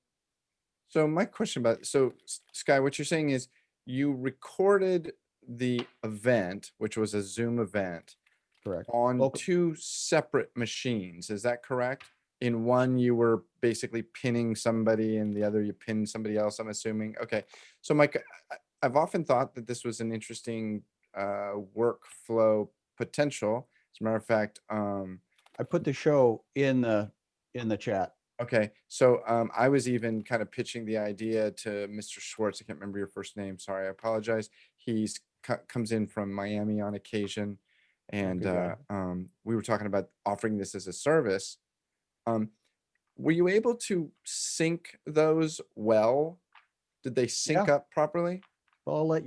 So my question so Sky, what you're saying is you recorded the event, which was a Zoom event, correct, on two separate machines. Is that correct? In one, you were basically pinning somebody, and the other you pinned somebody else, I'm assuming. Okay. So Mike, I've often thought that this was an interesting workflow potential. As a matter of fact, I put the show in the chat. Okay, so I was even kind of pitching the idea to Mr. Schwartz. I can't remember your first name. Sorry, I apologize. He's comes in from Miami on occasion, and we were talking about offering this as a service. Were you able to sync those well? Did they sync up properly? Well, I'll let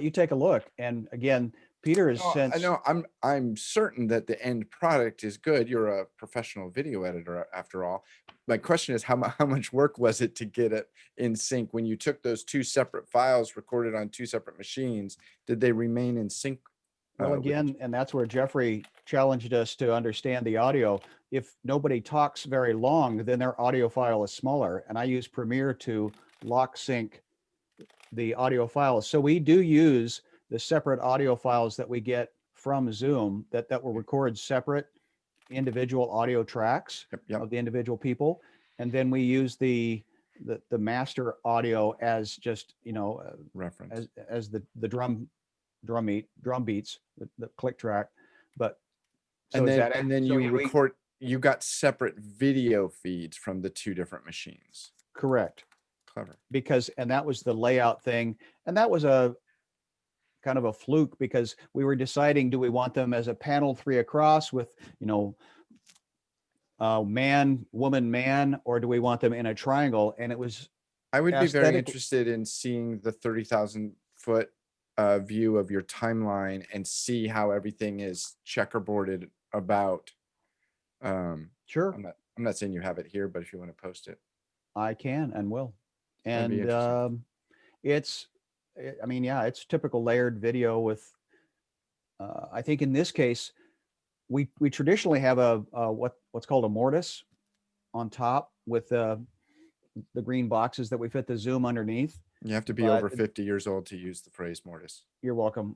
you take a look. And again, Peter has I know I'm certain that the end product is good. You're a professional video editor after all. My question is how much work was it to get it in sync when you took those two separate files recorded on two separate machines? Did they remain in sync? Well, again, and that's where Jeffrey challenged us to understand the audio. If nobody talks very long, then their audio file is smaller. And I use Premiere to lock sync the audio files. So we do use the separate audio files that we get from Zoom that will record separate individual audio tracks of the individual people. And then we use the master audio as just, reference as the drum beats, the click track. But so and then you record, you got separate video feeds from the two different machines. Correct. Clever. And that was the layout thing. And that was a kind of a fluke because we were deciding, do we want them as a panel 3 across with, man, woman, man, or do we want them in a triangle? And it was, I would be very interested in seeing the 30,000 foot view of your timeline and see how everything is checkerboarded about. Sure. I'm not saying you have it here, but if you want to post it, I can and will. And it's typical layered video with, I think in this case, we traditionally have what's called a mortise on top with the green boxes that we fit the Zoom underneath. You have to be over 50 years old to use the phrase mortise. You're welcome.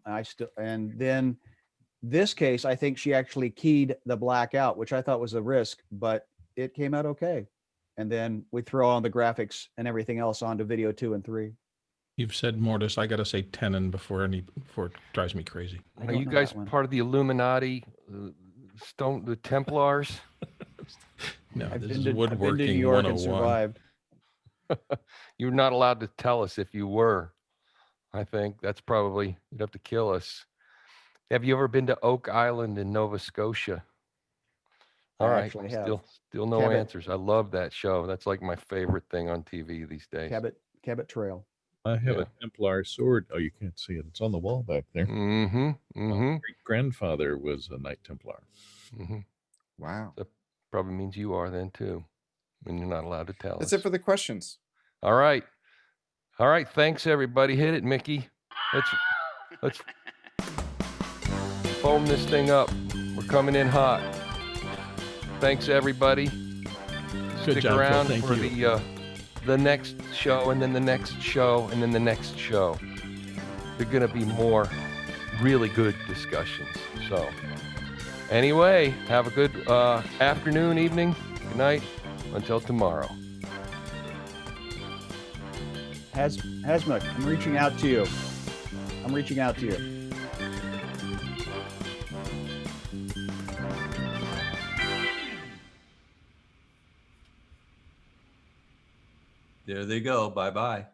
And then this case, I think she actually keyed the black out, which I thought was a risk, but it came out okay. And then we throw on the graphics and everything else onto video 2 and 3. You've said mortise. I got to say tenon before it drives me crazy. Are you guys part of the Illuminati, the Templars? No, I've this is been to woodworking New York 101. and survived. You're not allowed to tell us if you were. I think that's probably, you'd have to kill us. Have you ever been to Oak Island in Nova Scotia? All I right, actually have. Still no answers. I love that show. That's like my favorite thing on TV these days. Cabot Trail. I have a Templar sword. Oh, you can't see it. It's on the wall back there. Mm-hmm. My great-grandfather was a Knight Templar. Mm-hmm. Wow. That probably means you are then too, when you're not allowed to tell us. That's it for the questions. All right. Thanks everybody. Hit it, Mickey. Let's foam this thing up. We're coming in hot. Thanks everybody. Stick around for the next show, and then the next show, and then the next show. There are going to be more really good discussions. So anyway, have a good afternoon, evening, good night, until tomorrow. Hasmuk, I'm reaching out to you. There they go. Bye-bye.